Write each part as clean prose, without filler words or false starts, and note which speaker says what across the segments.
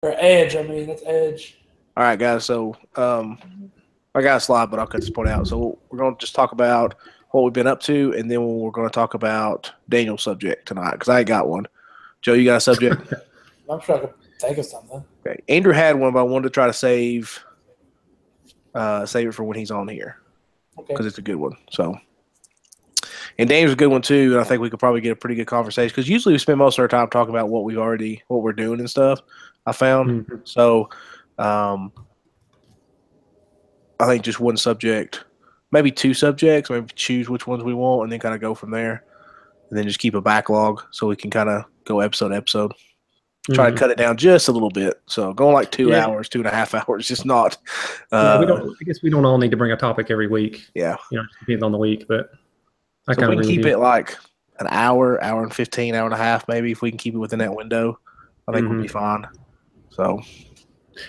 Speaker 1: Or Edge, I mean, that's Edge.
Speaker 2: All right, guys. So I got a slide, but I'll cut this point out. So we're going to just talk about what we've been up to, and then we're going to talk about Daniel's subject tonight because I ain't got one. Joe, you got a subject?
Speaker 1: I'm sure I could think of something.
Speaker 2: Okay. Andrew had one, but I wanted to try to save it for when he's on here because it's a good one. So, and Daniel's a good one too, and I think we could probably get a pretty good conversation because usually we spend most of our time talking about what we're doing and stuff. I found so. I think just one subject, maybe two subjects, maybe choose which ones we want, and then kind of go from there, and then just keep a backlog so we can kind of go episode to episode. Try to cut it down just a little bit. So going like 2 hours, 2.5 hours, just not.
Speaker 3: I guess we don't all need to bring a topic every week.
Speaker 2: Yeah,
Speaker 3: it depends on the week, but
Speaker 2: I kind of we can keep it like an hour, hour and 15, hour and a half, maybe if we can keep it within that window. I think we'll be fine. So.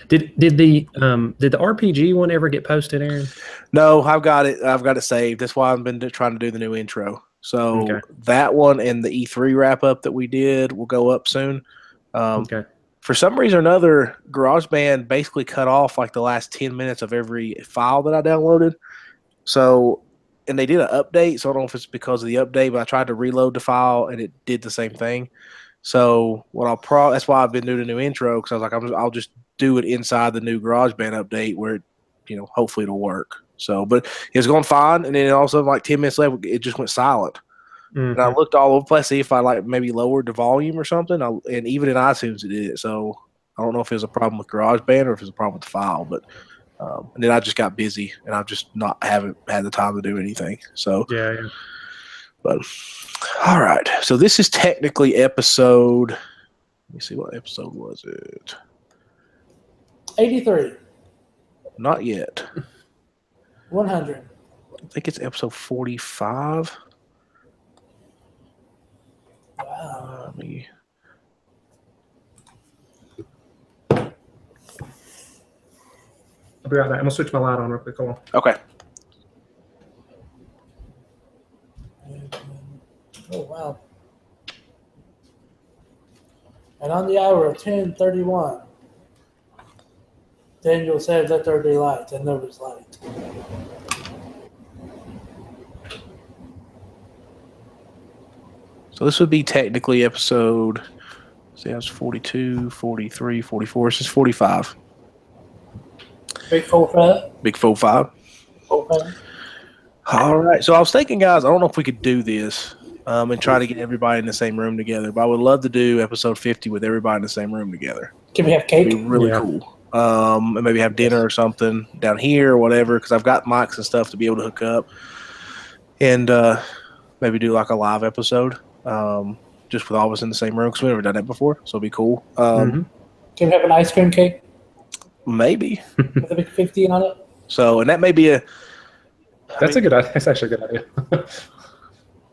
Speaker 3: Did the RPG one ever get posted, Aaron?
Speaker 2: No, I've got it saved. That's why I've been trying to do the new intro. So that one and the E3 wrap up that we did will go up soon. For some reason or another, GarageBand basically cut off like the last 10 minutes of every file that I downloaded. So, and they did an update. So I don't know if it's because of the update, but I tried to reload the file and it did the same thing. So that's why I've been doing a new intro because I was like, I'll just do it inside the new GarageBand update where it, hopefully it'll work. So, but it was going fine, and then also like 10 minutes later, it just went silent. And I looked all over the place to see if I like maybe lowered the volume or something, and even in iTunes it did it. So I don't know if it was a problem with GarageBand or if it was a problem with the file, but and then I just got busy and I've just haven't had the time to do anything. So
Speaker 3: yeah.
Speaker 2: But all right, so this is technically episode. Let me see, what episode was it?
Speaker 1: 83.
Speaker 2: Not yet.
Speaker 1: 100.
Speaker 2: I think it's episode 45.
Speaker 1: Wow.
Speaker 3: I'll be right back. I'm gonna switch my light on real quick. Hold on.
Speaker 2: Okay.
Speaker 1: Oh wow. And on the hour of 10:31, Daniel said, "Let there be light," and there was light.
Speaker 2: So this would be technically episode, see, that's 42, 43, 44. This is 45.
Speaker 1: Big 45?
Speaker 2: Big 45.
Speaker 1: 45.
Speaker 2: All right. So I was thinking, guys, I don't know if we could do this and try to get everybody in the same room together, but I would love to do episode 50 with everybody in the same room together.
Speaker 1: Can we have cake?
Speaker 2: It'd be really cool. And maybe have dinner or something down here or whatever, because I've got mics and stuff to be able to hook up. And maybe do like a live episode. Just with all of us in the same room because we've never done that before, so it'll be cool.
Speaker 1: Can we have an ice cream cake?
Speaker 2: Maybe
Speaker 1: with a big 50 on it.
Speaker 2: So, and that may be
Speaker 3: that's a good idea. That's actually a good idea.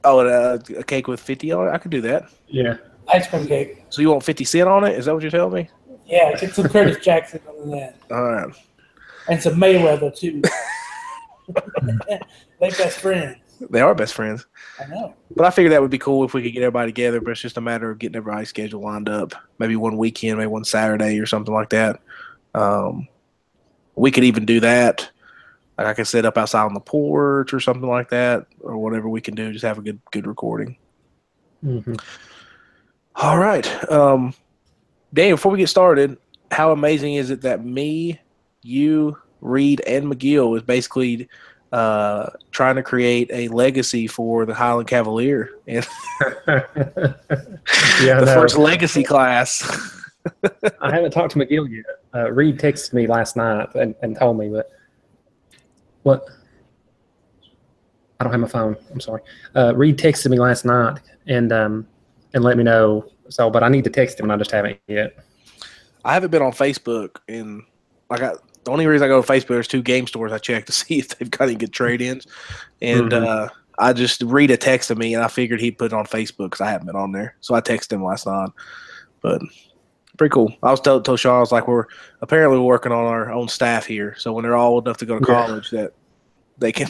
Speaker 2: A cake with 50 on it. I could do that.
Speaker 3: Yeah,
Speaker 1: ice cream cake.
Speaker 2: So you want 50 Cent on it? Is that what you're telling me?
Speaker 1: Yeah, get some Curtis Jackson on that.
Speaker 2: All right,
Speaker 1: and some Mayweather too. They best friends.
Speaker 2: They are best friends.
Speaker 1: I know.
Speaker 2: But I figured that would be cool if we could get everybody together, but it's just a matter of getting everybody's schedule lined up. Maybe one weekend, maybe one Saturday or something like that. We could even do that. Like I could set up outside on the porch or something like that, or whatever we can do. Just have a good recording. All right. Daniel, before we get started, how amazing is it that me, you, Reed, and McGill is basically trying to create a legacy for the Highland Cavalier and the first legacy class.
Speaker 3: I haven't talked to McGill yet. Reed texted me last night and told me that. What? I don't have my phone. I'm sorry. Reed texted me last night and let me know. So, but I need to text him, and I just haven't yet.
Speaker 2: I haven't been on Facebook, and the only reason I go to Facebook, there's 2 game stores I check to see if they've got any good trade-ins. And I just read a text to me, and I figured he'd put it on Facebook because I haven't been on there. So I texted him last night. But pretty cool. I was told Sean, I was like, we're apparently working on our own staff here. So when they're all old enough to go to college, that they can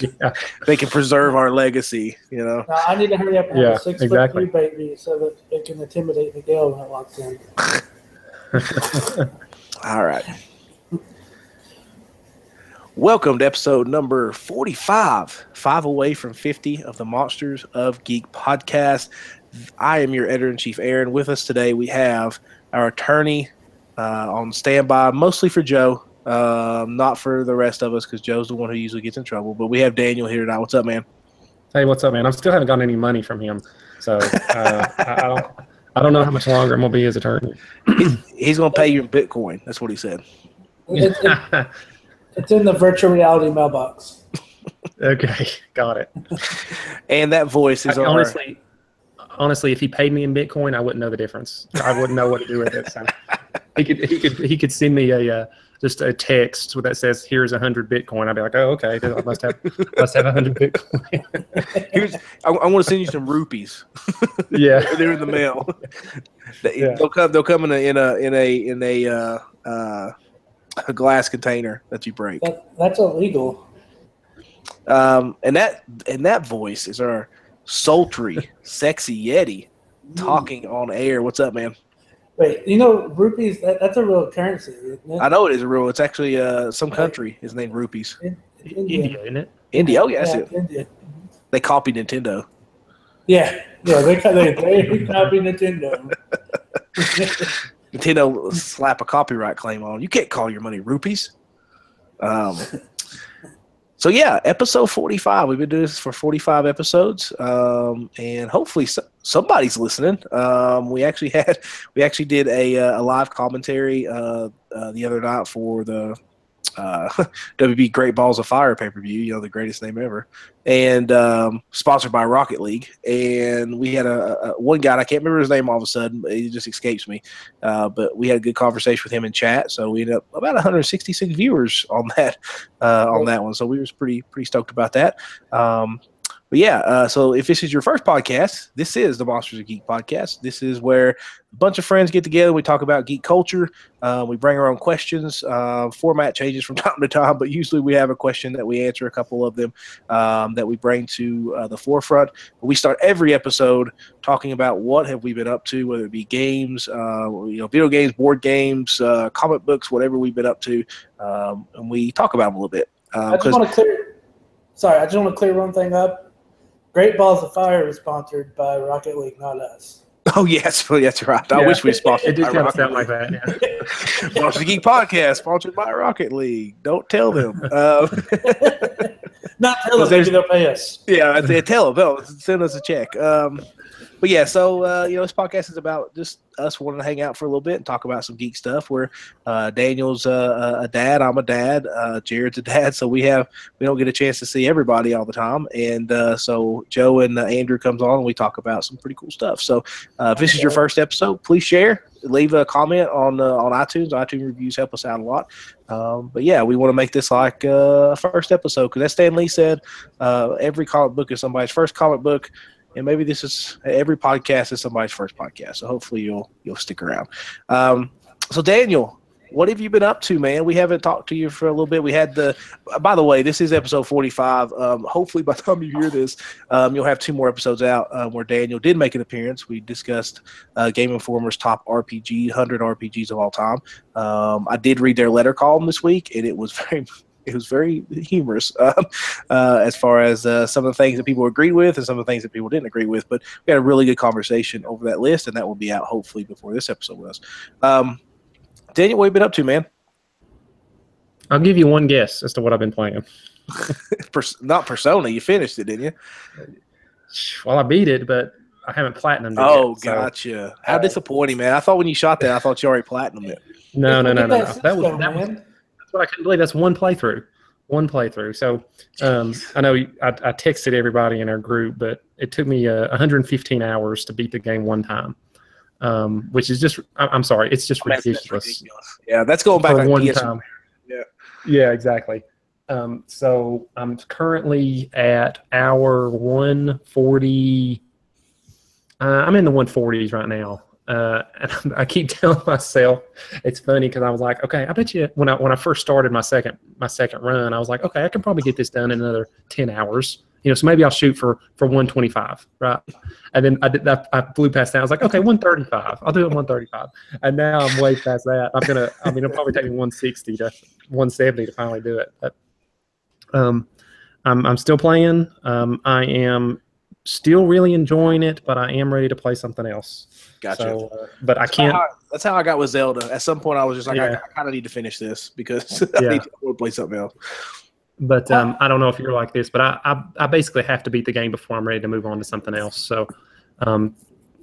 Speaker 2: preserve our legacy, you know.
Speaker 1: Now, I need to hurry up and have a 6'3" baby so that it can intimidate Miguel when it walks in.
Speaker 2: All right. Welcome to episode number 45, 5 away from 50 of the Monsters of Geek podcast. I am your editor-in-chief, Aaron. With us today, we have our attorney on standby, mostly for Joe, not for the rest of us because Joe's the one who usually gets in trouble. But we have Daniel here tonight. What's up, man?
Speaker 3: Hey, what's up, man? I still haven't gotten any money from him, so I don't know how much longer I'm going to be his attorney.
Speaker 2: He's going to pay you in Bitcoin. That's what he said.
Speaker 1: It's in the virtual reality mailbox.
Speaker 3: Okay, got it.
Speaker 2: And that voice is
Speaker 3: honestly, if he paid me in Bitcoin, I wouldn't know the difference. I wouldn't know what to do with it. So he could send me just a text that says here's 100 Bitcoin. I'd be like, oh, okay, I must have 100 Bitcoin.
Speaker 2: I want to send you some rupees.
Speaker 3: Yeah,
Speaker 2: they're in the mail.
Speaker 3: Yeah.
Speaker 2: They'll come in a glass container that you break.
Speaker 1: That's illegal.
Speaker 2: And that voice is our sultry, sexy Yeti talking on air. What's up, man?
Speaker 1: Wait, rupees, that's a real currency, isn't it?
Speaker 2: I know it is a real. It's actually some country is named rupees.
Speaker 3: India, isn't it?
Speaker 2: India, oh yeah, that's it.
Speaker 1: India.
Speaker 2: They copied Nintendo.
Speaker 1: Yeah, they copied Nintendo.
Speaker 2: Nintendo slap a copyright claim on. You can't call your money rupees. So yeah, episode 45. We've been doing this for 45 episodes, and hopefully somebody's listening. We actually did a live commentary the other night for the WB Great Balls of Fire pay-per-view, the greatest name ever, and sponsored by Rocket League. And we had a one guy, I can't remember his name all of a sudden, it just escapes me, but we had a good conversation with him in chat, so we ended up about 166 viewers on that one, so we was pretty stoked about that. But yeah, so if this is your first podcast, this is the Monsters of Geek podcast. This is where a bunch of friends get together. We talk about geek culture. We bring our own questions. Format changes from time to time, but usually we have a question that we answer, a couple of them that we bring to the forefront. We start every episode talking about what have we been up to, whether it be games, video games, board games, comic books, whatever we've been up to, and we talk about them a little bit.
Speaker 1: I just want to clear one thing up. Great Balls of Fire was sponsored by Rocket League, not us.
Speaker 2: Oh, yes. Well, that's right. I wish we sponsored
Speaker 3: it did
Speaker 2: by
Speaker 3: kind of
Speaker 2: Rocket
Speaker 3: sound
Speaker 2: League.
Speaker 3: like that, yeah.
Speaker 2: Monsters of Geek podcast, sponsored by Rocket League. Don't tell them.
Speaker 1: Not tell them, maybe they'll pay us.
Speaker 2: Yeah, tell them. No, send us a check. But yeah, so this podcast is about just us wanting to hang out for a little bit and talk about some geek stuff. Where Daniel's a dad, I'm a dad, Jared's a dad, so we don't get a chance to see everybody all the time, and so Joe and Andrew comes on and we talk about some pretty cool stuff. So if this is your first episode, please share, leave a comment on iTunes. iTunes reviews help us out a lot. But yeah, we want to make this like a first episode because as Stan Lee said, every comic book is somebody's first comic book. And maybe every podcast is somebody's first podcast. So hopefully you'll stick around. So Daniel, what have you been up to, man? We haven't talked to you for a little bit. We had by the way, this is episode 45. Hopefully by the time you hear this, you'll have 2 more episodes out where Daniel did make an appearance. We discussed Game Informer's top 100 RPGs of all time. I did read their letter column this week, and it was very humorous as far as some of the things that people agreed with and some of the things that people didn't agree with. But we had a really good conversation over that list, and that will be out hopefully before this episode was. Daniel, what have you been up to, man?
Speaker 3: I'll give you one guess as to what I've been playing.
Speaker 2: Not Persona. You finished it, didn't you?
Speaker 3: Well, I beat it, but I haven't platinumed it yet,
Speaker 2: gotcha. So, how disappointing, man. I thought when you shot that, I thought you already platinumed it.
Speaker 3: No. That was that's what I couldn't believe. That's one playthrough. So I know I texted everybody in our group, but it took me 115 hours to beat the game one time, which is just, I'm sorry, it's just ridiculous.
Speaker 2: Yeah, that's going back like
Speaker 3: one
Speaker 2: PS1.
Speaker 3: time. Yeah, exactly. So I'm currently at hour 140. I'm in the 140s right now. And I keep telling myself, it's funny because I was like, okay, I bet you when I first started my second run, I was like, okay, I can probably get this done in another 10 hours. So maybe I'll shoot for 125, right? And then I blew past that. I was like, okay, 135. I'll do it 135. And now I'm way past that. It'll probably take me 160 to 170 to finally do it. But I'm still playing. I am still really enjoying it, but I am ready to play something else.
Speaker 2: Gotcha.
Speaker 3: So, but I can't.
Speaker 2: That's how I got with Zelda. At some point, I was just like, I kind of need to finish this because I need to play something else.
Speaker 3: But I don't know if you're like this, but I basically have to beat the game before I'm ready to move on to something else. So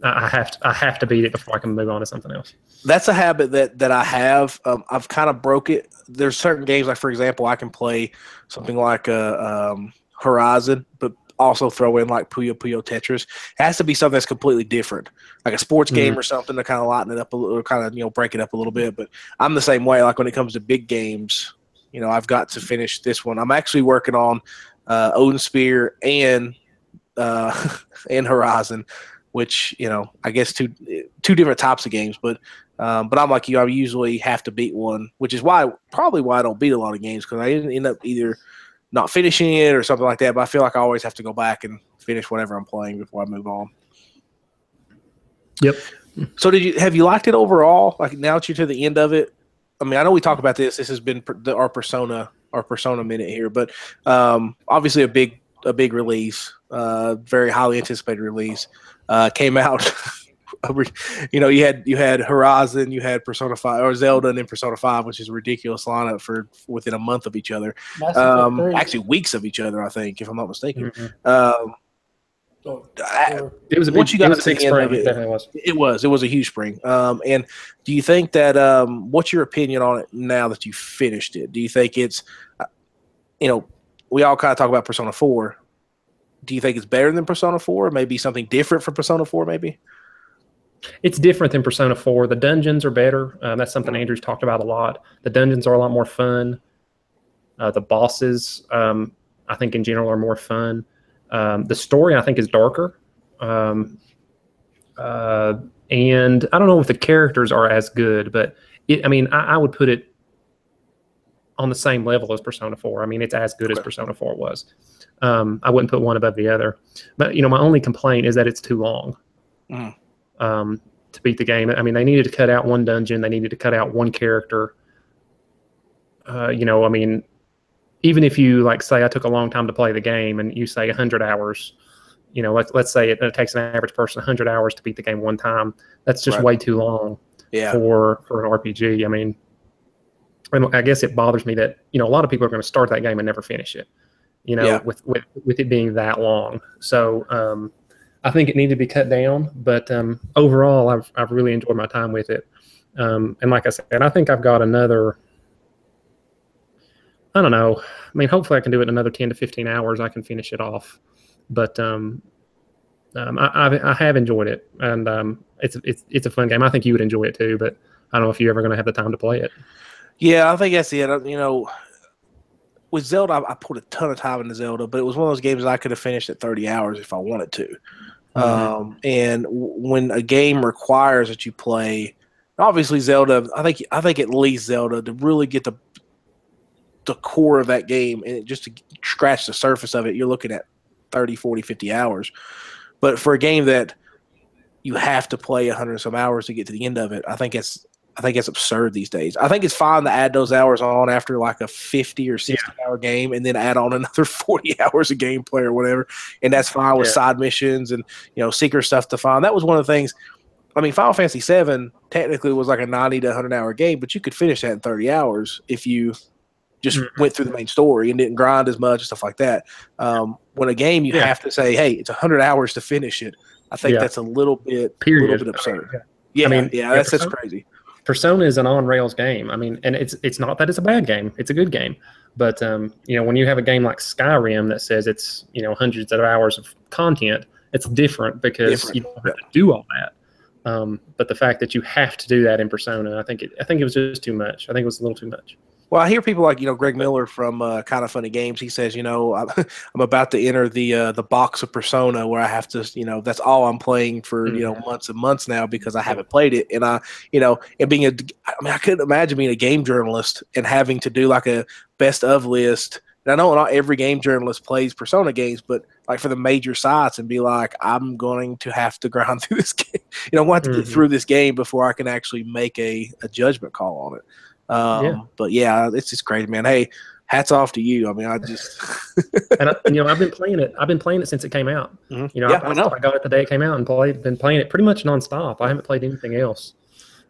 Speaker 3: I have to beat it before I can move on to something else.
Speaker 2: That's a habit that I have. I've kind of broke it. There's certain games, like for example, I can play something like Horizon, but also throw in like Puyo Puyo Tetris. It has to be something that's completely different, like a sports game or something to kind of lighten it up a little, or kind of break it up a little bit. But I'm the same way. Like when it comes to big games, I've got to finish this one. I'm actually working on Odin Sphere and Horizon, which I guess two different types of games. But I'm like you. I usually have to beat one, which is probably why I don't beat a lot of games, because I end up either not finishing it or something like that. But I feel like I always have to go back and finish whatever I'm playing before I move on.
Speaker 3: Yep.
Speaker 2: So have you liked it overall? Like now that you're to the end of it, I mean, I know we talk about this. This has been our Persona minute here, but obviously a big release, very highly anticipated release, came out. You had Horizon, you had Persona 5 or Zelda, and then Persona 5, which is a ridiculous lineup for within a month of each other. Actually, weeks of each other, I think, if I'm not mistaken.
Speaker 3: Mm-hmm. It was a big spring.
Speaker 2: It was a huge spring. And do you think that what's your opinion on it now that you finished it? Do you think it's we all kind of talk about Persona 4. Do you think it's better than Persona 4? Maybe something different from Persona 4, maybe?
Speaker 3: It's different than Persona 4. The dungeons are better. That's something Andrew's talked about a lot. The dungeons are a lot more fun. The bosses, I think in general, are more fun. The story, I think, is darker. And I don't know if the characters are as good, but I would put it on the same level as Persona 4. I mean, it's as good as Persona 4 was. I wouldn't put one above the other. But, my only complaint is that it's too long to beat the game. I mean, they needed to cut out one dungeon. They needed to cut out one character. Even if you say I took a long time to play the game and you say 100 hours, let's say it takes an average person 100 hours to beat the game one time. That's just way too long for an RPG. I mean, I guess it bothers me that, a lot of people are going to start that game and never finish it, with it being that long. So I think it needed to be cut down, but overall, I've really enjoyed my time with it. And like I said, I think I've got another, I don't know. I mean, hopefully I can do it in another 10 to 15 hours. I can finish it off. But I have enjoyed it, and it's a fun game. I think you would enjoy it too, but I don't know if you're ever going to have the time to play it.
Speaker 2: Yeah, I think that's it. With Zelda, I put a ton of time into Zelda, but it was one of those games that I could have finished at 30 hours if I wanted to. And when a game requires that you play, obviously Zelda, I think at least Zelda, to really get the core of that game and just to scratch the surface of it, you're looking at 30, 40, 50 hours. But for a game that you have to play 100 and some hours to get to the end of it, I think it's absurd these days. I think it's fine to add those hours on after like a 50 or 60 hour game and then add on another 40 hours of gameplay or whatever. And that's fine with side missions and, secret stuff to find. That was one of the things. I mean, Final Fantasy VII technically was like a 90 to 100 hour game, but you could finish that in 30 hours if you just went through the main story and didn't grind as much and stuff like that. When a game you have to say, hey, it's 100 hours to finish it, I think that's a little bit absurd. That's crazy.
Speaker 3: Persona is an on-rails game. I mean, and it's not that it's a bad game. It's a good game. But, when you have a game like Skyrim that says it's, hundreds of hours of content, it's different because you don't have to do all that. But the fact that you have to do that in Persona, I think it was just too much. I think it was a little too much.
Speaker 2: Well, I hear people like, Greg Miller from Kind of Funny Games. He says, I'm about to enter the box of Persona where I have to, that's all I'm playing for, months and months now because I haven't played it. And I couldn't imagine being a game journalist and having to do like a best of list And I know not every game journalist plays Persona games, but like for the major sites and be like, I'm going to have to grind through this game. I'm going to have to get through this game before I can actually make a judgment call on it. But yeah, it's just crazy, man. Hey, hats off to you. I mean, I just
Speaker 3: and I've been playing it. I've been playing it since it came out. I got it the day it came out and been playing it pretty much nonstop. I haven't played anything else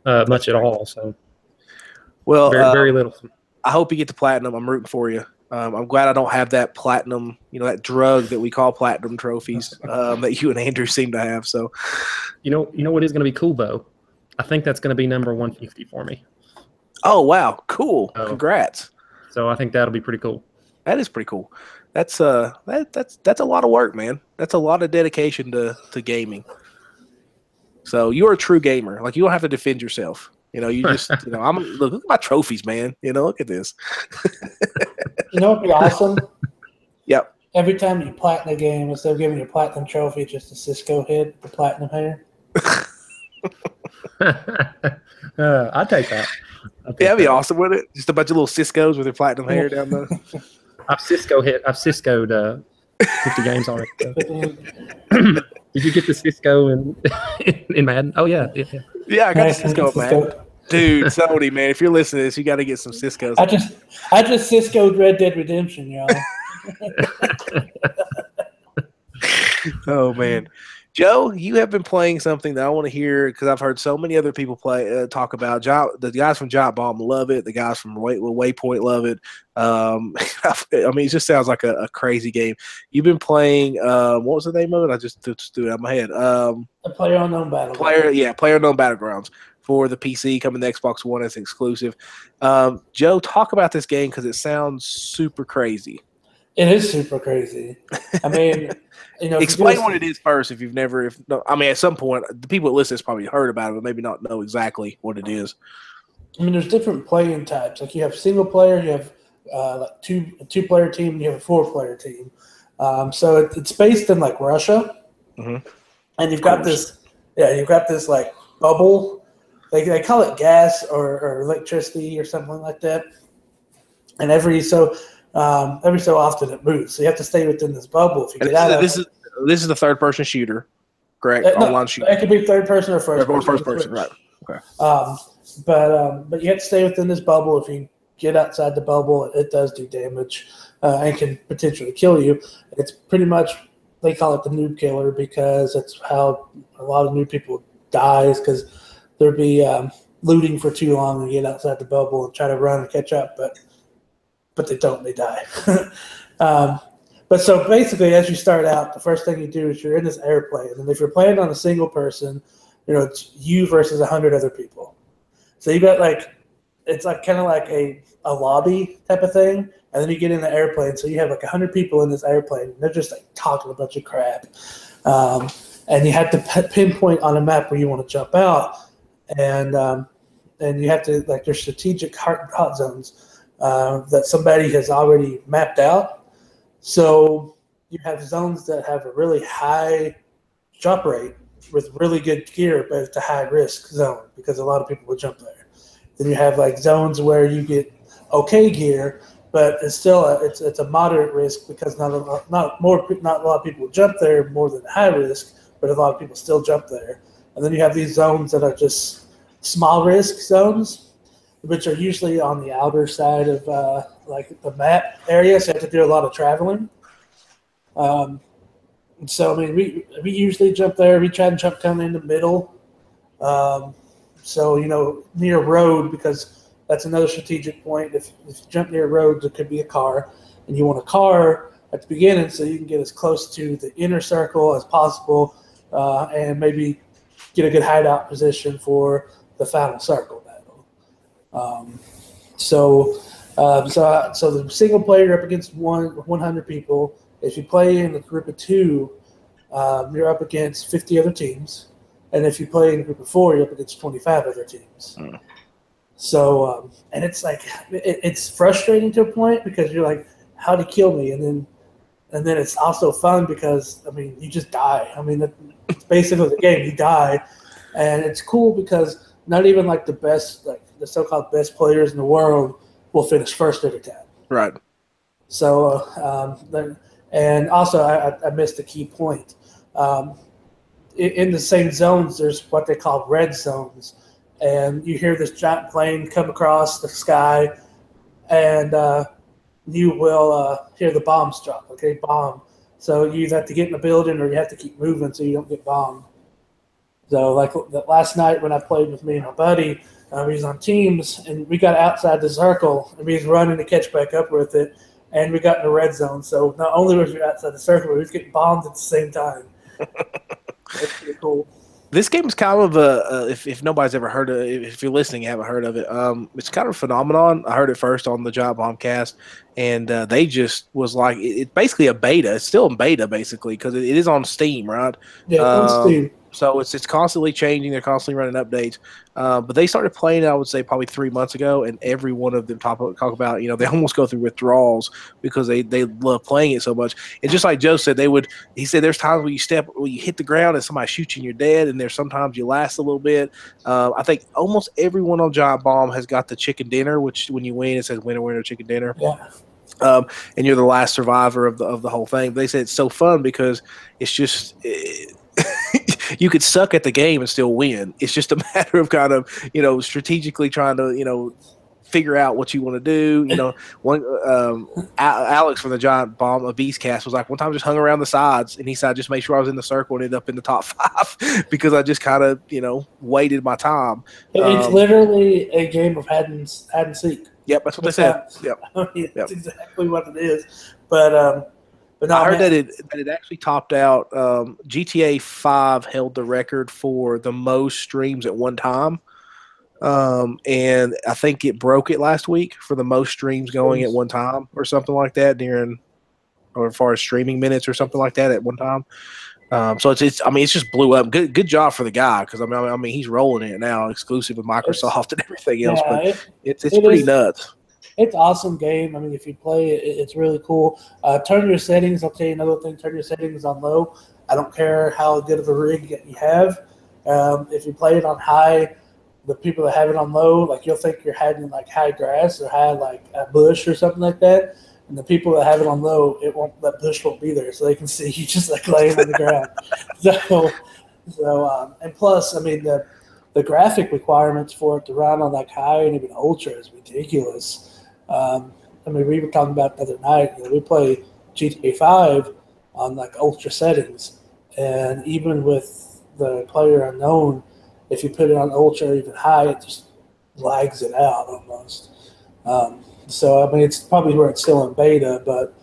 Speaker 3: much at all. So,
Speaker 2: well,
Speaker 3: very little.
Speaker 2: I hope you get the platinum. I'm rooting for you. I'm glad I don't have that platinum, that drug that we call platinum trophies that you and Andrew seem to have. So,
Speaker 3: you know what is going to be cool though? I think that's going to be number 150 for me.
Speaker 2: Oh wow, cool! Congrats.
Speaker 3: So I think that'll be pretty cool.
Speaker 2: That is pretty cool. That's a lot of work, man. That's a lot of dedication to gaming. So you're a true gamer. Like you don't have to defend yourself. You just look at my trophies, man. Look at this.
Speaker 1: You know what'd be awesome?
Speaker 2: Yep.
Speaker 1: Every time you platinum a game, instead of giving you a platinum trophy, it's just a Cisco head with the platinum hair.
Speaker 3: I'd take that.
Speaker 2: That'd be awesome, wouldn't it? Just a bunch of little Ciscos with their platinum hair down there.
Speaker 3: I've Ciscoed 50 games on it. Did you get the Cisco in Madden? Oh yeah.
Speaker 2: Yeah, I got the Cisco in Madden. Dude, Sony, man, if you're listening to this, you got to get some Ciscos.
Speaker 1: I just Ciscoed Red Dead Redemption, y'all.
Speaker 2: Oh man. Joe, you have been playing something that I want to hear because I've heard so many other people talk about. The guys from Giant Bomb love it. The guys from Waypoint love it. I mean, it just sounds like a crazy game. You've been playing. What was the name of it? I just threw it out of my head.
Speaker 1: PlayerUnknown Battlegrounds.
Speaker 2: PlayerUnknown Battlegrounds for the PC, coming to Xbox One as exclusive. Joe, talk about this game because it sounds super crazy.
Speaker 1: It is super crazy. I mean,
Speaker 2: explain what it is first. If you've never, at some point, the people that listen has probably heard about it, but maybe not know exactly what it is.
Speaker 1: I mean, there's different playing types. Like you have single player, you have a two-player team, and you have a four-player team. So it's based in like Russia, and you've got this like bubble. They call it gas or electricity or something like that. And every so often it moves, so you have to stay within this bubble. If you get out of
Speaker 2: this is the third-person shooter, correct? Online shooter.
Speaker 1: It could be third person or first person.
Speaker 2: First person, right? Okay.
Speaker 1: But you have to stay within this bubble. If you get outside the bubble, it does do damage and can potentially kill you. It's pretty much, they call it the noob killer because that's how a lot of new people die, is because they'll be looting for too long and get outside the bubble and try to run and catch up, but they don't, they die. But so basically, as you start out, the first thing you do is you're in this airplane. And if you're playing on a single person, it's you versus 100 other people. So you got it's like kind of like a lobby type of thing. And then you get in the airplane. So you have like 100 people in this airplane. And they're just like talking a bunch of crap. And you have to pinpoint on a map where you want to jump out. And you have to, like, there's strategic hot zones that somebody has already mapped out. So you have zones that have a really high drop rate with really good gear, but it's a high risk zone because a lot of people will jump there. Then you have like zones where you get okay gear, but it's still it's a moderate risk because not a lot of people jump there more than high risk, but a lot of people still jump there. And then you have these zones that are just small risk zones, which are usually on the outer side of like the map area, so you have to do a lot of traveling. So I mean, we usually jump there. We try to jump kind of in the middle, so near a road, because that's another strategic point. If you jump near a road, there could be a car, and you want a car at the beginning so you can get as close to the inner circle as possible, and maybe get a good hideout position for the final circle battle. So the single player up against 100 people. If you play in a group of two, you're up against 50 other teams, and if you play in a group of four, you're up against 25 other teams. So and it's like it's frustrating to a point because you're like, how'd he kill me? And then it's also fun because I mean you just die. I mean it's basically the game. You die, and it's cool because not even like the so-called best players in the world will finish first every time.
Speaker 2: Right.
Speaker 1: So, and also I missed a key point. In the same zones, there's what they call red zones, and you hear this giant plane come across the sky, and you will hear the bombs drop. Okay, bomb. So you either have to get in the building or you have to keep moving so you don't get bombed. So like last night when I played with me and my buddy, he was on teams, and we got outside the circle, and we was running to catch back up with it, and we got in the red zone. So not only was we outside the circle, but we was getting bombed at the same time. That's pretty cool.
Speaker 2: This game is kind of a if nobody's ever heard of it, if you're listening, you haven't heard of it. It's kind of a phenomenon. I heard it first on the Giant Bombcast, and they just was like it's basically a beta. It's still in beta basically because it is on Steam, right?
Speaker 1: Yeah, on Steam.
Speaker 2: So it's constantly changing. They're constantly running updates. But they started playing it, I would say, probably 3 months ago, and every one of them talk about, they almost go through withdrawals because they love playing it so much. And just like Joe said, he said there's times where you hit the ground and somebody shoots you and you're dead, and there's sometimes you last a little bit. I think almost everyone on Giant Bomb has got the chicken dinner, which when you win, it says winner, winner, chicken dinner.
Speaker 1: Yeah.
Speaker 2: And you're the last survivor of the whole thing. But they said it's so fun because it's just you could suck at the game and still win. It's just a matter of kind of strategically trying to figure out what you want to do. One Alex from the Giant Bomb of Beastcast was like, one time I just hung around the sides, and he said I just made sure I was in the circle and ended up in the top 5 because I just kind of waited my time.
Speaker 1: It's literally a game of hide and seek.
Speaker 2: Yep, that's what they said. Yep,
Speaker 1: that's exactly what it is. But no,
Speaker 2: I heard that it actually topped out. GTA 5 held the record for the most streams at one time, and I think it broke it last week for the most streams going at one time, or something like that or as far as streaming minutes or something like that at one time. So it's just blew up. Good job for the guy because I mean he's rolling in it now, exclusive with Microsoft and everything else.
Speaker 1: Yeah,
Speaker 2: but it's pretty nuts.
Speaker 1: It's an awesome game. I mean, if you play it, it's really cool. Turn your settings. I'll tell you another thing. Turn your settings on low. I don't care how good of a rig you have. If you play it on high, the people that have it on low, like you'll think you're hiding like high grass or high like a bush or something like that. And the people that have it on low, that bush won't be there, so they can see you just like laying on the ground. And plus, I mean the graphic requirements for it to run on like high and even ultra is ridiculous. I mean, we were talking about the other night. We play GTA 5 on like ultra settings, and even with the player unknown, if you put it on ultra or even high, it just lags it out almost. So I mean, it's probably where it's still in beta, but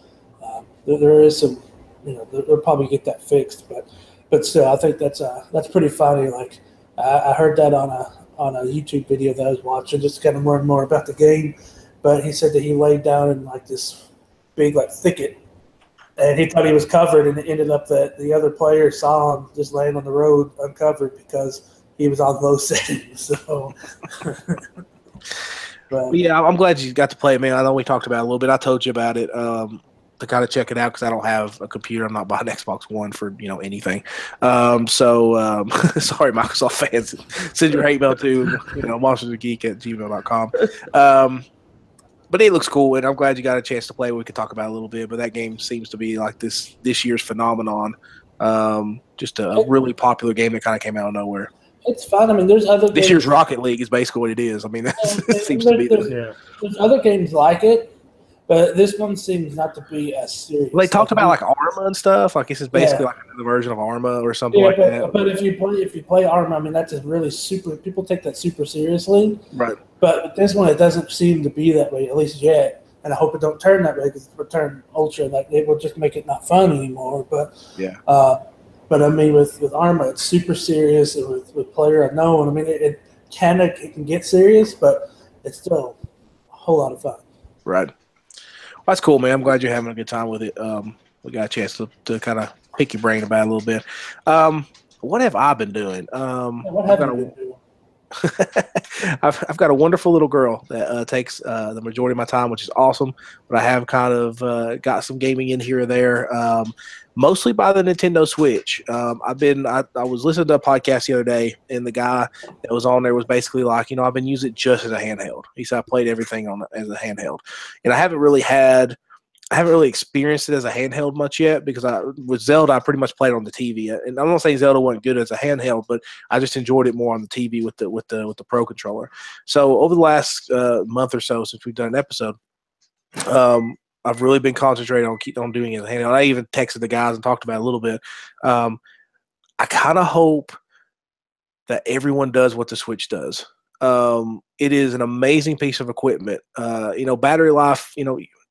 Speaker 1: there is some, they'll probably get that fixed. But still, I think that's pretty funny. Like I heard that on a YouTube video that I was watching, just to kind of learn more about the game. But he said that he laid down in like this big like thicket, and he thought he was covered, and it ended up that the other player saw him just laying on the road uncovered because he was on low settings. So,
Speaker 2: yeah, I'm glad you got to play it, man. I know we talked about it a little bit. I told you about it to kind of check it out because I don't have a computer. I'm not buying Xbox One for anything. Sorry, Microsoft fans. Send your hate mail to monstersofgeek@gmail.com. But it looks cool, and I'm glad you got a chance to play. We could talk about it a little bit, but that game seems to be like this year's phenomenon. Just a really popular game that kind of came out of nowhere.
Speaker 1: It's fun. I mean, there's other games.
Speaker 2: This year's Rocket League is basically what it is. I mean, that seems to be
Speaker 1: there's other games like it, but this one seems not to be as serious.
Speaker 2: Well, they talked about like Arma and stuff. Like this is basically like another version of Arma or something like that.
Speaker 1: But if you play Arma, I mean, that's a really super. People take that super seriously.
Speaker 2: Right.
Speaker 1: But with this one, it doesn't seem to be that way, at least yet. And I hope it don't turn that way because it will turn ultra. Like it will just make it not fun anymore. But
Speaker 2: yeah.
Speaker 1: But I mean, with Arma, it's super serious. And with Player Unknown, I mean, it can get serious, but it's still a whole lot of fun.
Speaker 2: Right. Well, that's cool, man. I'm glad you're having a good time with it. We got a chance to kind of pick your brain about it a little bit. What have I been doing?
Speaker 1: What have you been doing?
Speaker 2: I've got a wonderful little girl that takes the majority of my time, which is awesome. But I have kind of got some gaming in here or there, mostly by the Nintendo Switch. I was listening to a podcast the other day, and the guy that was on there was basically like, I've been using it just as a handheld. He said I played everything on as a handheld, and I haven't really had I haven't really experienced it as a handheld much yet because with Zelda I pretty much played on the TV, and I'm not saying Zelda wasn't good as a handheld, but I just enjoyed it more on the TV with the Pro controller. So over the last month or so since we've done an episode, I've really been concentrating on doing it as a handheld. I even texted the guys and talked about it a little bit. I kind of hope that everyone does what the Switch does. It is an amazing piece of equipment. Battery life,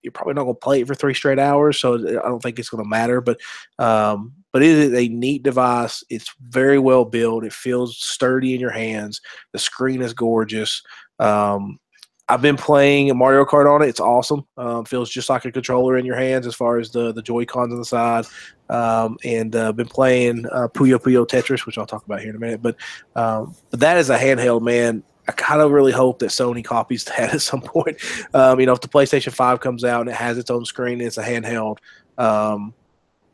Speaker 2: you're probably not going to play it for 3 straight hours, so I don't think it's going to matter. But it is a neat device. It's very well built. It feels sturdy in your hands. The screen is gorgeous. I've been playing Mario Kart on it. It's awesome. Feels just like a controller in your hands as far as the Joy-Cons on the side. And been playing Puyo Puyo Tetris, which I'll talk about here in a minute. But that is a handheld, man. I kind of really hope that Sony copies that at some point. If the PlayStation 5 comes out and it has its own screen and it's a handheld,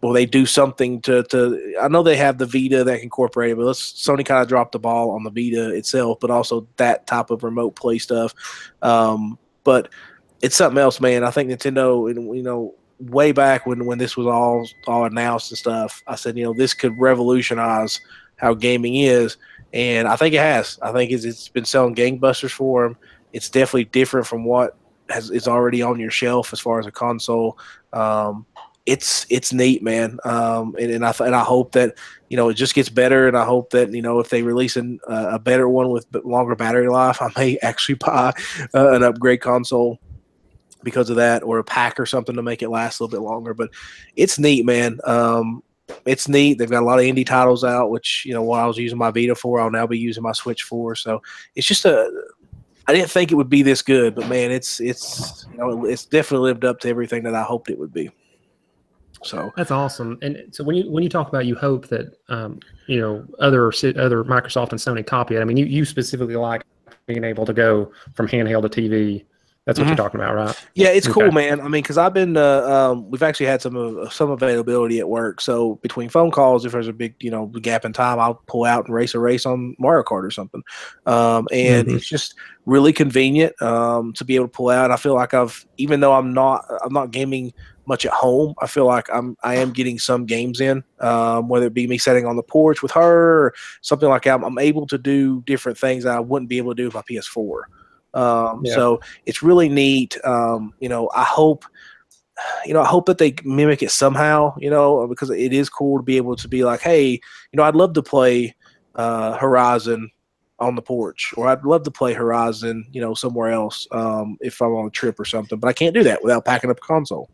Speaker 2: will they do something to I know they have the Vita that can incorporate it, but Sony kind of dropped the ball on the Vita itself, but also that type of remote play stuff. But it's something else, man. I think Nintendo, way back when this was all announced and stuff, I said, this could revolutionize how gaming is. And I think it has. I think it's been selling gangbusters for them. It's definitely different from what is already on your shelf as far as a console. It's neat, man. And I hope that it just gets better. And I hope that if they release a better one with longer battery life, I may actually buy an upgrade console because of that, or a pack or something to make it last a little bit longer. But it's neat, man. It's neat. They've got a lot of indie titles out, which, what I was using my Vita for, I'll now be using my Switch for. So it's just I didn't think it would be this good, but man, it's definitely lived up to everything that I hoped it would be. So
Speaker 3: that's awesome. And so when you talk about, you hope that, other Microsoft and Sony copy it. I mean, you specifically like being able to go from handheld to TV. That's what you're talking about, right?
Speaker 2: Yeah, it's cool, man. I mean, because I've been, we've actually had some availability at work. So between phone calls, if there's a big, gap in time, I'll pull out and race a race on Mario Kart or something. And it's just really convenient to be able to pull out. I feel like even though I'm not gaming much at home, I feel like I am getting some games in, whether it be me sitting on the porch with her or something like that. I'm able to do different things that I wouldn't be able to do with my PS4. So it's really neat. I hope that they mimic it somehow, because it is cool to be able to be like, hey, I'd love to play Horizon on the porch, or I'd love to play Horizon, somewhere else, if I'm on a trip or something, but I can't do that without packing up a console.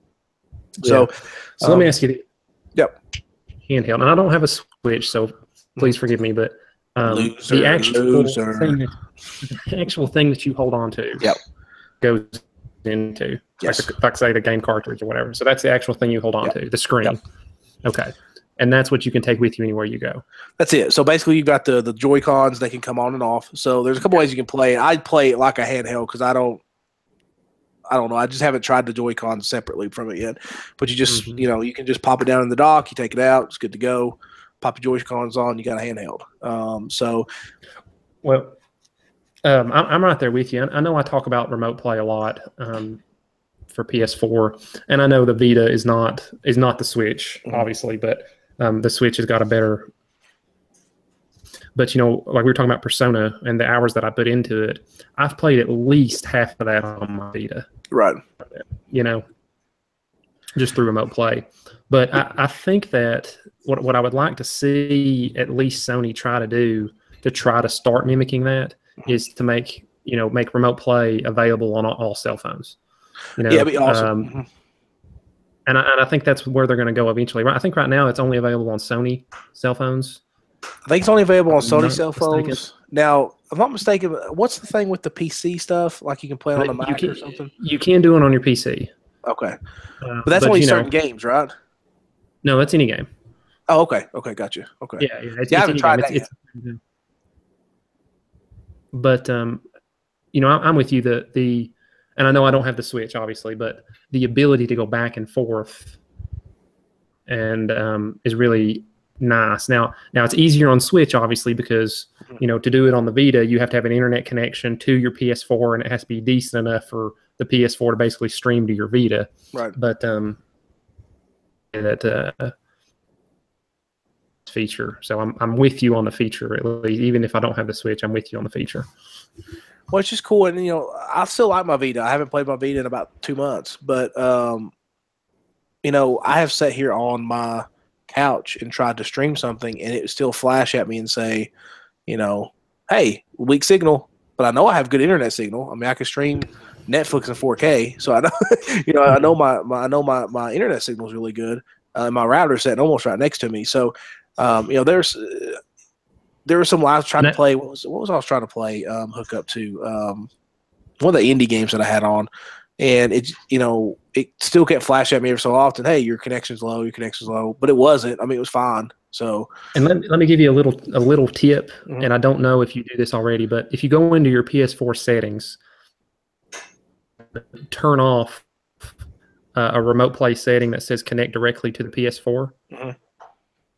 Speaker 2: So
Speaker 3: let me ask you.
Speaker 2: Yep.
Speaker 3: Handheld, and I don't have a Switch, so please forgive me, but the actual thing that you hold on to goes into, like say the game cartridge or whatever. So that's the actual thing you hold on to, the screen. Yep. Okay. And that's what you can take with you anywhere you go.
Speaker 2: That's it. So basically you've got the Joy-Cons, they can come on and off. So there's a couple ways you can play it. I'd play it like a handheld because I don't know. I just haven't tried the Joy-Cons separately from it yet. But you just, you can just pop it down in the dock, you take it out, it's good to go. Pop your Joy-Cons on, you got a handheld.
Speaker 3: Well, I'm right there with you. I know I talk about remote play a lot for PS4, and I know the Vita is not the Switch, obviously, but the Switch has got a better. But like we were talking about Persona and the hours that I put into it, I've played at least half of that on my Vita.
Speaker 2: Right.
Speaker 3: Just through remote play. But I think that what I would like to see at least Sony try to do to try to start mimicking that is to make remote play available on all cell phones.
Speaker 2: It'd be awesome.
Speaker 3: And I think that's where they're going to go eventually. I think right now it's only available on Sony cell phones.
Speaker 2: I think it's only available on Sony cell phones. Now, if I'm not mistaken, what's the thing with the PC stuff? Like you can play it on the Mac or something?
Speaker 3: You can do it on your PC.
Speaker 2: Okay. But that's only certain games, right?
Speaker 3: No, that's any game.
Speaker 2: Oh, okay. Okay, gotcha. Okay.
Speaker 3: Yeah,
Speaker 2: I haven't tried that yet.
Speaker 3: But I'm with you. And I know I don't have the Switch, obviously, but the ability to go back and forth and is really nice. Now it's easier on Switch, obviously, because to do it on the Vita, you have to have an internet connection to your PS4, and it has to be decent enough for the PS4 to basically stream to your Vita.
Speaker 2: Right.
Speaker 3: But that feature. So I'm with you on the feature, at least. Even if I don't have the Switch, I'm with you on the feature.
Speaker 2: Well, it's just cool, and I still like my Vita. I haven't played my Vita in about 2 months, but I have sat here on my couch and tried to stream something, and it would still flash at me and say, hey, weak signal, but I know I have good internet signal. I mean, I can stream Netflix in 4K, so I know, I know my internet signal is really good. My router's sitting almost right next to me, so there were some I was trying to play. What was I was trying to play? Hook up to one of the indie games that I had on, and it still kept flashing at me every so often. Hey, your connection's low. But it wasn't. I mean, it was fine. So,
Speaker 3: and let me give you a little tip. Mm-hmm. And I don't know if you do this already, but if you go into your PS4 settings, turn off a remote play setting that says connect directly to the PS4. Mm-hmm.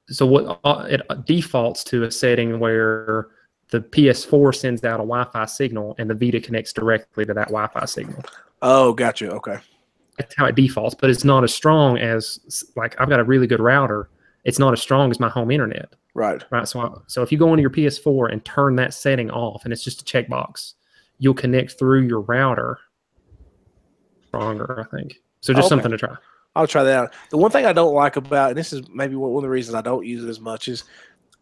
Speaker 3: So what it defaults to a setting where the PS4 sends out a Wi-Fi signal and the Vita connects directly to that Wi-Fi signal.
Speaker 2: Oh, gotcha. Okay.
Speaker 3: That's how it defaults, but it's not as strong as, like, I've got a really good router. It's not as strong as my home internet.
Speaker 2: Right.
Speaker 3: So if you go into your PS4 and turn that setting off, and it's just a checkbox, you'll connect through your router stronger, I think. So just something to try.
Speaker 2: I'll try that out. The one thing I don't like about, and this is maybe one of the reasons I don't use it as much, is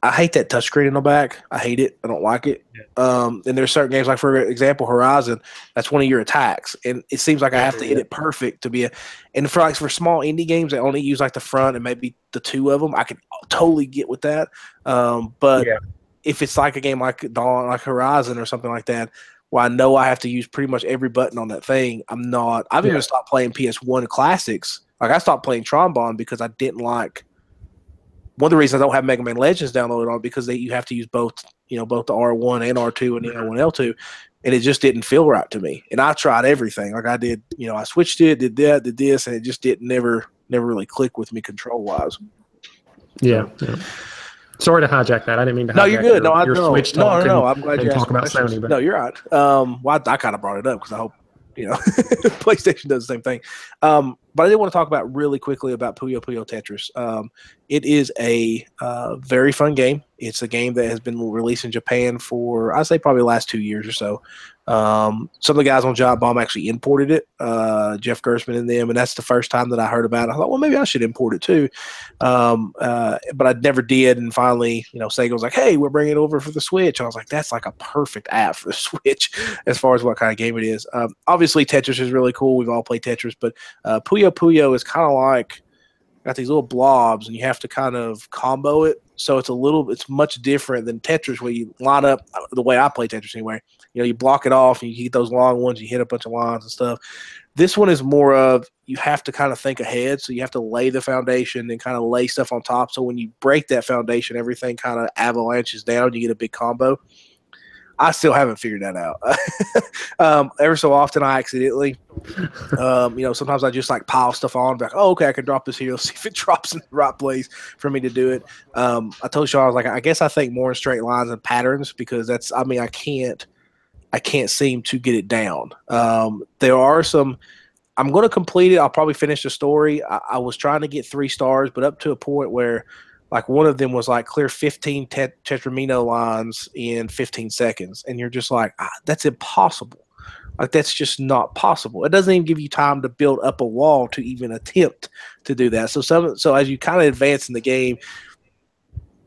Speaker 2: I hate that touchscreen in the back. I hate it. I don't like it. Yeah. And there's certain games, like for example, Horizon, that's one of your attacks, and it seems like I have to hit it perfect to be and for small indie games that only use like the front and maybe the two of them, I can totally get with that. But if it's like a game like Dawn, like Horizon or something like that, where I know I have to use pretty much every button on that thing, I've even stopped playing PS1 classics. Like, I stopped playing Trombone because I didn't like. One of the reasons I don't have Mega Man Legends downloaded on because you have to use both the R1 and R2 and the L1 L2, and it just didn't feel right to me. And I tried everything. Like I did, I switched it, did that, did this, and it just never really click with me control wise.
Speaker 3: Yeah. Sorry to hijack that. I didn't mean to.
Speaker 2: No, you're good. Your
Speaker 3: Switch talk.
Speaker 2: No. I'm glad you
Speaker 3: talk about Sony. But.
Speaker 2: No, you're right. I kind of brought it up because I hope PlayStation does the same thing. But I did want to talk about really quickly about Puyo Puyo Tetris. It is a very fun game. It's a game that has been released in Japan for, I'd say, probably the last 2 years or so. Some of the guys on Job Bomb actually imported it, Jeff Gersman and them, and that's the first time that I heard about it. I thought, well, maybe I should import it too. But I never did, and finally, Sega was like, hey, we're bringing it over for the Switch. And I was like, that's like a perfect app for the Switch as far as what kind of game it is. Obviously, Tetris is really cool. We've all played Tetris, but Puyo Puyo is kind of like, got these little blobs, and you have to kind of combo it. So it's much different than Tetris, where you line up the way I play Tetris anyway. You block it off, and you get those long ones, you hit a bunch of lines and stuff. This one is more of, you have to kind of think ahead. So you have to lay the foundation and kind of lay stuff on top. So when you break that foundation, everything kind of avalanches down. You get a big combo. I still haven't figured that out. Ever so often I accidentally, sometimes I just like pile stuff on, like, oh, okay, I can drop this here. Let's see if it drops in the right place for me to do it. I told Sean, I was like, I guess I think more in straight lines and patterns, because I can't seem to get it down. There are some, I'm going to complete it. I'll probably finish the story. I was trying to get 3 stars, but up to a point where, like, one of them was like clear 15 Tetramino lines in 15 seconds. And you're just like, that's impossible. Like, that's just not possible. It doesn't even give you time to build up a wall to even attempt to do that. So as you kind of advance in the game,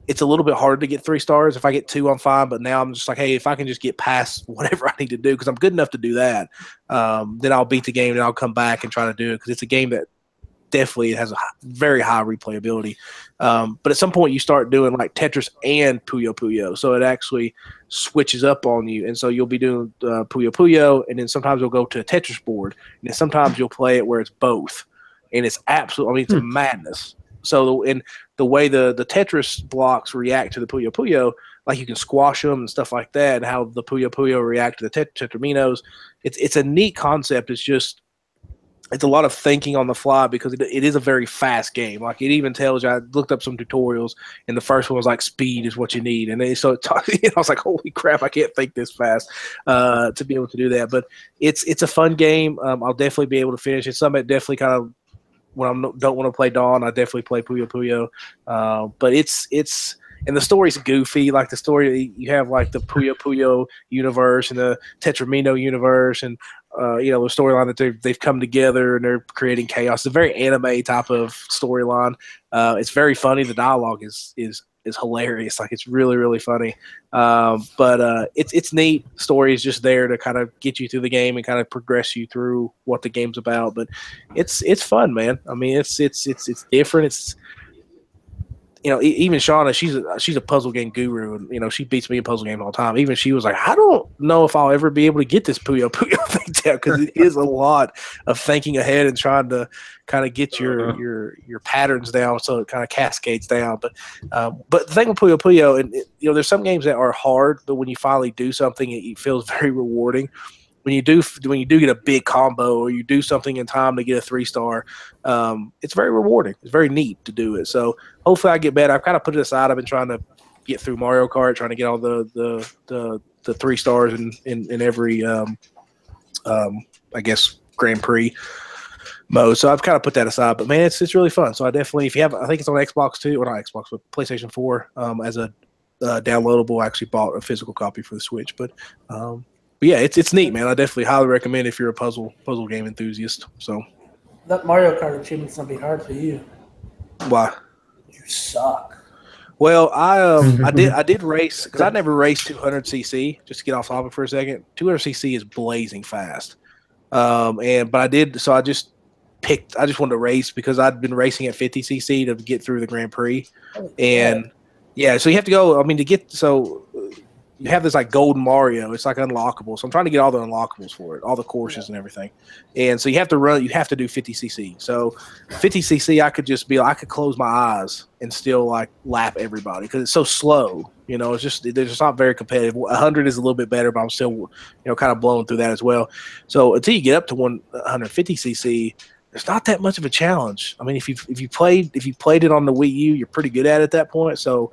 Speaker 2: it's a little bit harder to get 3 stars. If I get 2, I'm fine. But now I'm just like, hey, if I can just get past whatever I need to do, because I'm good enough to do that, then I'll beat the game and I'll come back and try to do it, because it's a game that definitely has a very high replayability. But at some point you start doing like Tetris and Puyo Puyo, so it actually switches up on you, and so you'll be doing Puyo Puyo, and then sometimes you'll go to a Tetris board, and then sometimes you'll play it where it's both, and it's absolutely, it's a madness. So the way the Tetris blocks react to the Puyo Puyo, like you can squash them and stuff like that, and how the Puyo Puyo react to the Tetraminos, it's a neat concept. It's just, it's a lot of thinking on the fly because it is a very fast game. Like it even tells you, I looked up some tutorials, and the first one was like speed is what you need, and so I was like, holy crap, I can't think this fast to be able to do that. But it's a fun game. I'll definitely be able to finish. It's something that definitely kind of when I don't want to play Dawn, I definitely play Puyo Puyo. But it's and the story's goofy. Like the story, you have like the Puyo Puyo universe and the Tetramino universe, and the storyline that they've come together and they're creating chaos. It's a very anime type of storyline. It's very funny. The dialogue is hilarious. Like it's really, really funny. But it's neat. The story is just there to kind of get you through the game and kind of progress you through what the game's about. But it's fun, man. I mean, it's different. It's even Shauna, she's a puzzle game guru, and she beats me in puzzle games all the time. Even she was like, I don't know if I'll ever be able to get this Puyo Puyo thing down because it is a lot of thinking ahead and trying to kind of get your patterns down so it kind of cascades down. But the thing with Puyo Puyo, and there's some games that are hard, but when you finally do something, it feels very rewarding. When you do get a big combo or you do something in time to get a 3-star, it's very rewarding. It's very neat to do it. So hopefully I get better. I've kind of put it aside. I've been trying to get through Mario Kart, trying to get all the 3 stars in every I guess Grand Prix mode. So I've kind of put that aside. But man, it's really fun. So I definitely, if you have, I think it's on Xbox too, or not Xbox, but PlayStation 4 as a downloadable. I actually bought a physical copy for the Switch, but yeah, it's neat, man. I definitely highly recommend if you're a puzzle game enthusiast. So
Speaker 1: that Mario Kart achievement's gonna be hard for you.
Speaker 2: Why?
Speaker 1: You suck.
Speaker 2: Well, I did race because I never raced 200cc. Just to get off topic for a second, 200cc is blazing fast. But I did, so I just wanted to race because I'd been racing at 50cc to get through the Grand Prix, and yeah, so you have to go. I mean, you have this like golden Mario. It's like unlockable. So I'm trying to get all the unlockables for it, all the courses and everything. And so you have to do 50cc. So 50cc, I could close my eyes and still like lap everybody because it's so slow. It's just not very competitive. 100 is a little bit better, but I'm still, kind of blowing through that as well. So until you get up to 150cc, there's not that much of a challenge. I mean, if you played it on the Wii U, you're pretty good at it at that point. So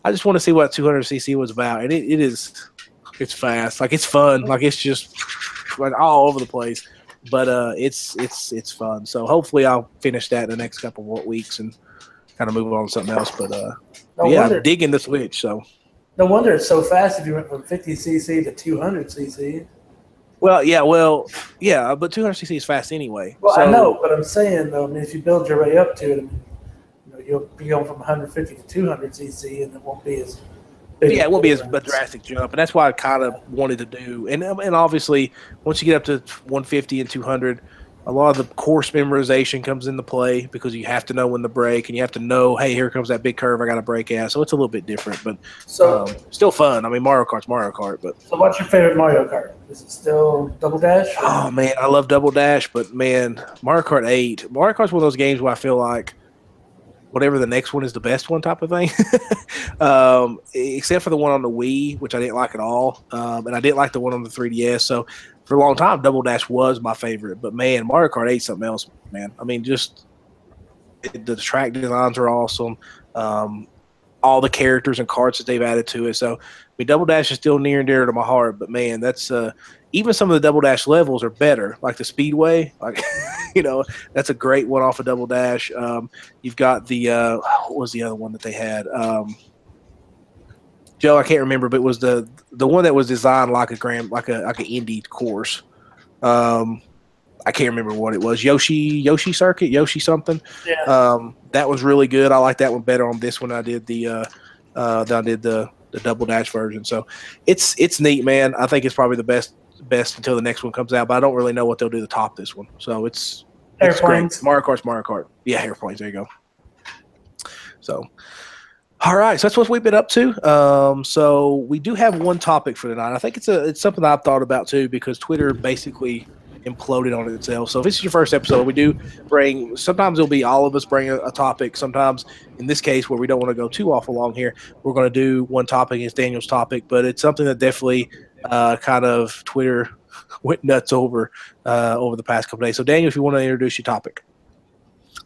Speaker 2: I just want to see what 200cc was about, and it's fast, like it's fun, like it's just like all over the place, but it's fun. So hopefully I'll finish that in the next couple of weeks and kind of move on to something else. But I'm digging the Switch. So
Speaker 1: no wonder it's so fast if you went from 50cc to 200cc.
Speaker 2: Well, yeah, but 200cc is fast anyway.
Speaker 1: Well, so, I know, but I'm saying though, I mean, if you build your way up to it. You'll be going from 150 to 200cc, and it won't be as big. Yeah,
Speaker 2: it won't be as a drastic jump, and that's why I kind of wanted to do. And obviously, once you get up to 150 and 200, a lot of the course memorization comes into play because you have to know when to brake, and you have to know, hey, here comes that big curve I got to brake at. So it's a little bit different, but still fun. I mean, Mario Kart's Mario Kart. But
Speaker 1: so, what's your favorite Mario Kart? Is it still Double Dash?
Speaker 2: Oh man, I love Double Dash, but man, Mario Kart 8. Mario Kart's one of those games where I feel like whatever the next one is the best one type of thing. Except for the one on the Wii, which I didn't like at all. And I didn't like the one on the 3DS. So for a long time, Double Dash was my favorite. But man, Mario Kart 8 is something else, man. I mean, the track designs are awesome. All the characters and carts that they've added to it. So Double Dash is still near and dear to my heart. But man, that's even some of the Double Dash levels are better, like the Speedway. Like, that's a great one off of Double Dash. You've got the what was the other one that they had? Joe, I can't remember, but it was the one that was designed like an indie course. I can't remember what it was. Yoshi Circuit, Yoshi something.
Speaker 1: Yeah.
Speaker 2: That was really good. I like that one better on this one. I did the Double Dash version. So it's neat, man. I think it's probably the best until the next one comes out, but I don't really know what they'll do to top this one. So it's great. Mario Kart's Mario Kart. Yeah, airplanes. There you go. So, all right. So that's what we've been up to. So we do have one topic for tonight. I think it's something I've thought about too, because Twitter basically imploded on itself. So if this is your first episode, we do bring, sometimes it'll be all of us bring a topic. Sometimes in this case, where we don't want to go too awful long here, we're going to do one topic. It's Daniel's topic, but it's something that definitely kind of Twitter went nuts over the past couple days. So, Daniel, if you want to introduce your topic.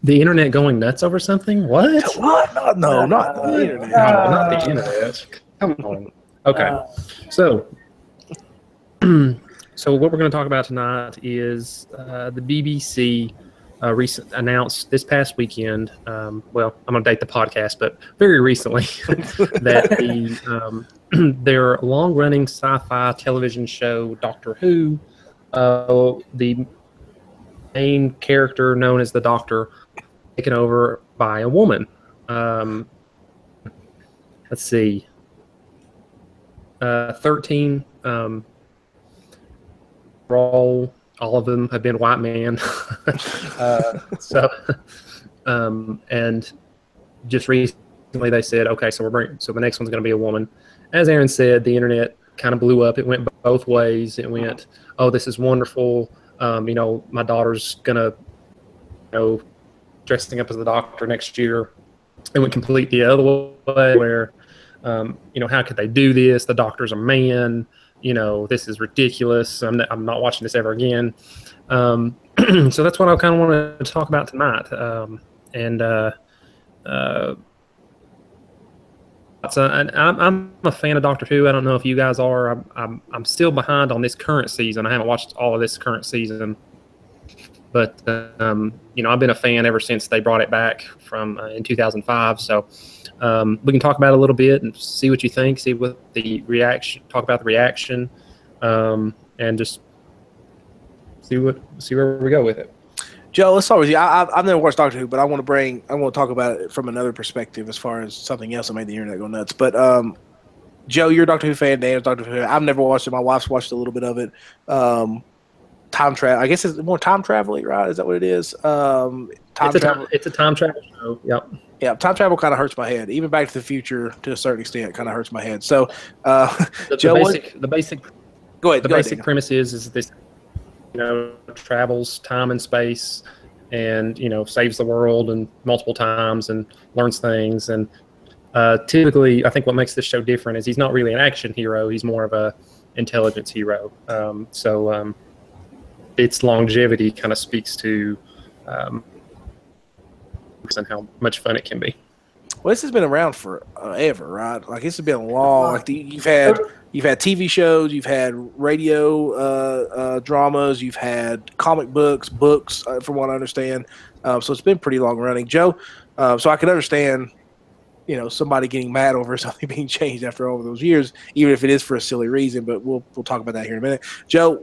Speaker 3: The internet going nuts over something? What?
Speaker 2: What? No, not the internet.
Speaker 3: No, not the internet. Come on. Okay. So what we're going to talk about tonight is the BBC announced this past weekend. Well, I'm going to date the podcast, but very recently, that their long-running sci-fi television show, Doctor Who, the main character known as the Doctor, taken over by a woman. Let's see. 13 all of them have been white men. And just recently they said, okay, so the next one's going to be a woman. As Aaron said, the internet kind of blew up. It went both ways. It went, oh, this is wonderful. My daughter's going to, dressing up as the Doctor next year. It went completely the other way where, how could they do this? The Doctor's a man. This is ridiculous. I'm not watching this ever again. So that's what I kind of wanted to talk about tonight. So I'm a fan of Doctor Who. I don't know if you guys are. I'm still behind on this current season. I haven't watched all of this current season. But, I've been a fan ever since they brought it back from in 2005. So we can talk about it a little bit and see what you think, see what the reaction, talk about the reaction, and just see where we go with it.
Speaker 2: Joe, let's start with you. I've never watched Doctor Who, but I want to talk about it from another perspective as far as something else that made the internet go nuts. But Joe, you're a Doctor Who fan. Dan's Doctor Who fan. I've never watched it. My wife's watched a little bit of it. Time travel. I guess it's more time travel-y, right? Is that what it is?
Speaker 3: It's a time travel show. Yep.
Speaker 2: Yeah, time travel kind of hurts my head. Even Back to the Future, to a certain extent, kind of hurts my head. So, Joe,
Speaker 3: the basic premise is this, travels time and space, and saves the world and multiple times and learns things. And typically, I think what makes this show different is he's not really an action hero. He's more of a intelligence hero. Its longevity kind of speaks to and how much fun it can be.
Speaker 2: Well, this has been around forever, right? Like this has been long. Like you've had TV shows, you've had radio dramas, you've had comic books, from what I understand. So it's been pretty long running, Joe. So I can understand, somebody getting mad over something being changed after all of those years, even if it is for a silly reason. But we'll talk about that here in a minute. Joe,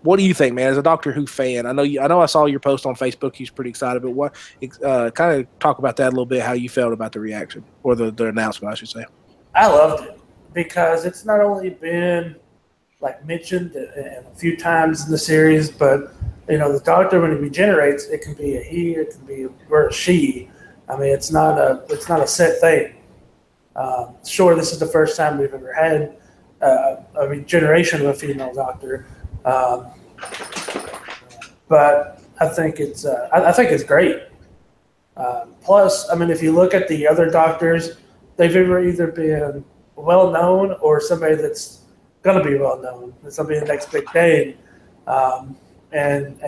Speaker 2: what do you think, man? As a Doctor Who fan, I know I saw your post on Facebook. He's pretty excited, but what? Kind of talk about that a little bit. How you felt about the reaction or the announcement, I should say.
Speaker 1: I loved it because it's not only been mentioned a few times in the series, but the Doctor, when he regenerates, it can be a he, it can be or a she. I mean, it's not a set thing. Sure, this is the first time we've ever had a regeneration of a female Doctor. But I think it's great. Plus, I mean, if you look at the other Doctors, they've either been well known or somebody that's going to be well known. It's going to be the next big thing. It's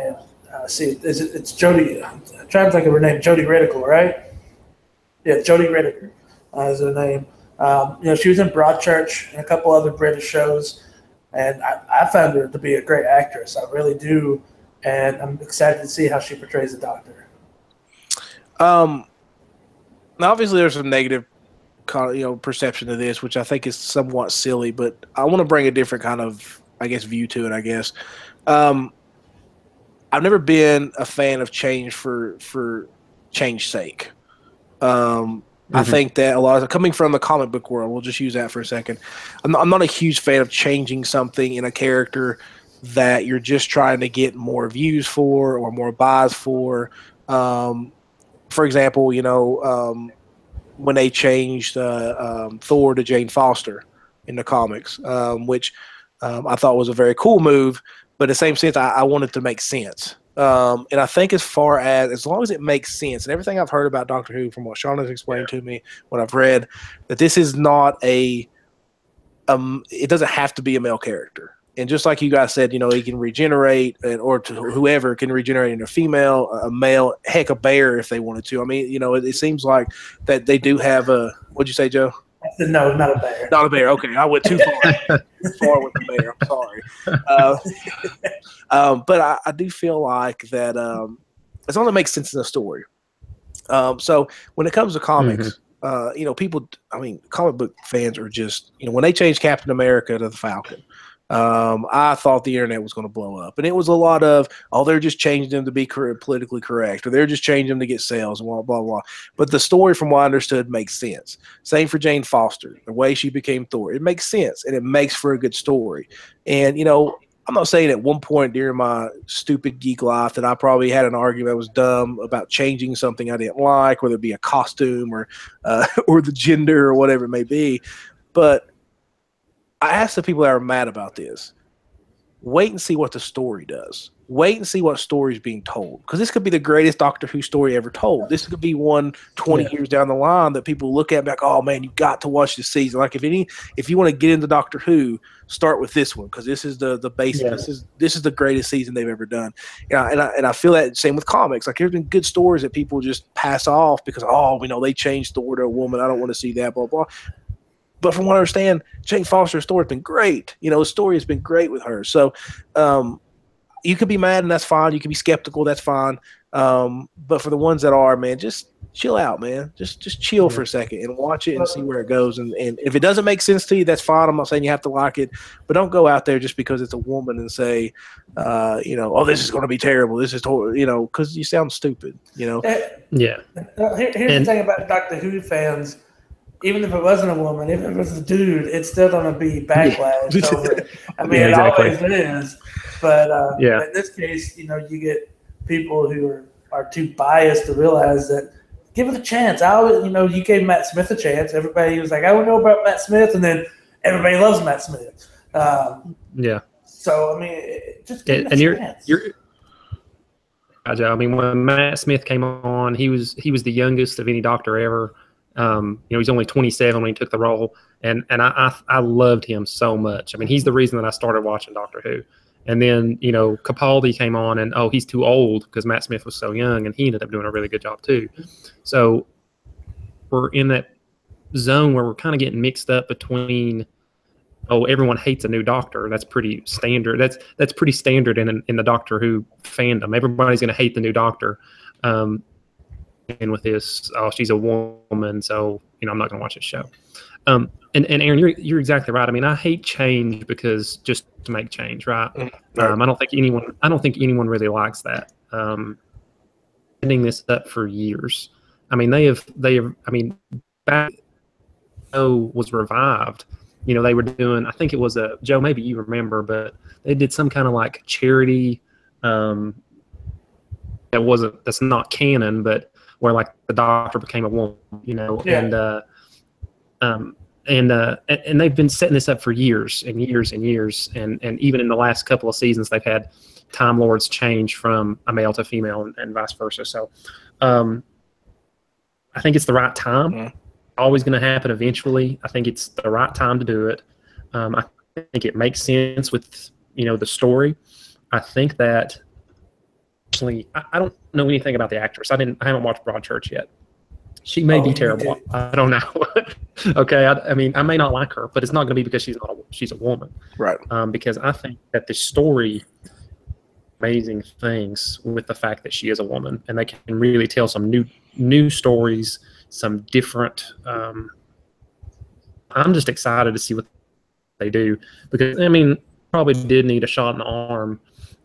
Speaker 1: Jodie. I'm trying to think of her name. Jodie Whittaker, right? Yeah, Jodie Whittaker is her name. She was in Broadchurch and a couple other British shows. And I found her to be a great actress. I really do. And I'm excited to see how she portrays the Doctor.
Speaker 2: Now, obviously, there's some negative perception of this, which I think is somewhat silly. But I want to bring a different kind of, view to it, I guess. I've never been a fan of change for change's sake. I think that a lot of coming from the comic book world, we'll just use that for a second. I'm not a huge fan of changing something in a character that you're just trying to get more views for or more buys for. For example, when they changed Thor to Jane Foster in the comics, which I thought was a very cool move, but in the same sense, I wanted to make sense. And I think as long as it makes sense, and everything I've heard about Doctor Who from what Sean has explained to me, what I've read, that this is not it doesn't have to be a male character. And just like you guys said, you know, he can regenerate, or to whoever can regenerate into a female, a male, heck, a bear if they wanted to. I mean, you know, it seems like that they do have a. What'd you say, Joe?
Speaker 1: No, not a bear.
Speaker 2: Not a bear. Okay, I went too far with the bear. I'm sorry. But I do feel like that as long as it makes sense in the story. So when it comes to comics, you know, people. I mean, comic book fans are just, you know, when they changed Captain America to the Falcon. I thought the internet was going to blow up, and it was a lot of, they're just changing them to be politically correct, or they're just changing them to get sales, and blah, blah, blah. But the story, from what I understood, makes sense. Same for Jane Foster, the way she became Thor. It makes sense, and it makes for a good story. And, you know, I'm not saying at one point during my stupid geek life that I probably had an argument that was dumb about changing something I didn't like, whether it be a costume or the gender or whatever it may be. But I asked the people that are mad about this, wait and see what the story does. Wait and see what story is being told. Because this could be the greatest Doctor Who story ever told. This could be one 20 years down the line that people look at and be like, oh, man, you got to watch this season. Like, if you want to get into Doctor Who, start with this one, because this is the basic. Yeah. This is the greatest season they've ever done. And I feel that same with comics. Like, there's been good stories that people just pass off because, you know, they changed Thor to a woman. I don't want to see that, blah, blah. But from what I understand, Jane Foster's story has been great. You know, the story has been great with her. So you could be mad, and that's fine. You can be skeptical, that's fine. But for the ones that are, man, just chill out, man. Just chill for a second and watch it and see where it goes. And if it doesn't make sense to you, that's fine. I'm not saying you have to like it. But don't go out there just because it's a woman and say, you know, this is going to be terrible. This is, you know, because you sound stupid, you know.
Speaker 3: Yeah.
Speaker 1: Here's the thing about Doctor Who fans. Even if it wasn't a woman, even if it was a dude, it's still going to be backlash over it. I mean, it always is. But in this case, you know, you get people who are too biased to realize that give it a chance. You know, you gave Matt Smith a chance. Everybody was like, I don't know about Matt Smith, and then everybody loves Matt Smith. So I mean, just give it a chance.
Speaker 3: I mean, when Matt Smith came on, he was the youngest of any Doctor ever. You know, he's only 27 when he took the role, and I loved him so much. I mean, he's the reason that I started watching Doctor Who. And then, you know, Capaldi came on, and he's too old because Matt Smith was so young, and he ended up doing a really good job too. So we're in that zone where we're kind of getting mixed up between, everyone hates a new Doctor. That's pretty standard. That's pretty standard in the Doctor Who fandom. Everybody's going to hate the new Doctor. And with this, she's a woman, so, you know, I'm not going to watch this show. And Aaron, you're exactly right. I mean, I hate change because just to make change, right? I don't think anyone really likes that. Ending this up for years. I mean, they have. I mean, back was revived. You know, they were doing. I think it was Joe. Maybe you remember, but they did some kind of like charity. That's not canon, but where like the Doctor became a woman, you know, and they've been setting this up for years and years and years, and even in the last couple of seasons, they've had Time Lords change from a male to female and vice versa. So, I think it's the right time. Mm-hmm. Always going to happen eventually. I think it's the right time to do it. I think it makes sense with, you know, the story. I think that. I don't know anything about the actress. I haven't watched Broadchurch yet. She may be terrible. I don't know. Okay, I mean, I may not like her, but it's not going to be because she's a woman,
Speaker 2: right?
Speaker 3: Because I think that the story, amazing things with the fact that she is a woman, and they can really tell some new stories, some different. I'm just excited to see what they do, because I mean, probably did need a shot in the arm.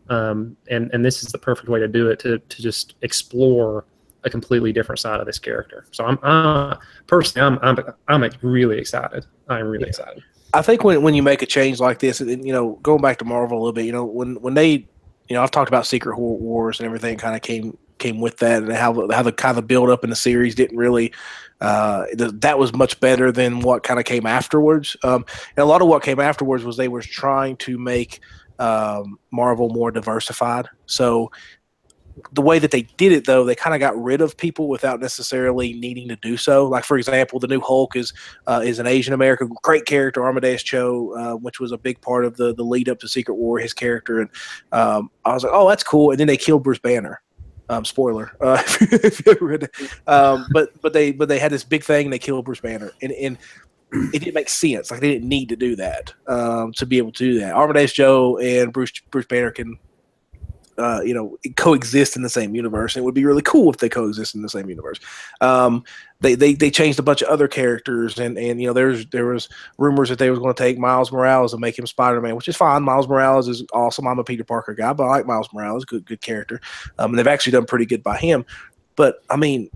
Speaker 3: And this is the perfect way to do it, to just explore a completely different side of this character. So I'm personally really excited. I'm really excited.
Speaker 2: I think when you make a change like this, and, you know, going back to Marvel a little bit, you know, when they, you know, I've talked about Secret Wars and everything kind of came with that, and how the kind of build up in the series didn't really that was much better than what kind of came afterwards. And a lot of what came afterwards was they were trying to make Marvel more diversified. So the way that they did it, though, they kind of got rid of people without necessarily needing to do so. Like, for example, the new Hulk is an Asian American, great character, Amadeus Cho, which was a big part of the lead up to Secret War, his character. And I was like, oh, that's cool. And then they killed Bruce Banner. Spoiler, if you ever read it. But they had this big thing and they killed Bruce Banner, and it didn't make sense. Like, they didn't need to do that to be able to do that. Amadeus Cho and Bruce Banner can coexist in the same universe. And it would be really cool if they coexist in the same universe. They changed a bunch of other characters, and there was rumors that they was going to take Miles Morales and make him Spider-Man, which is fine. Miles Morales is awesome. I'm a Peter Parker guy, but I like Miles Morales. Good character. And they've actually done pretty good by him. But I mean,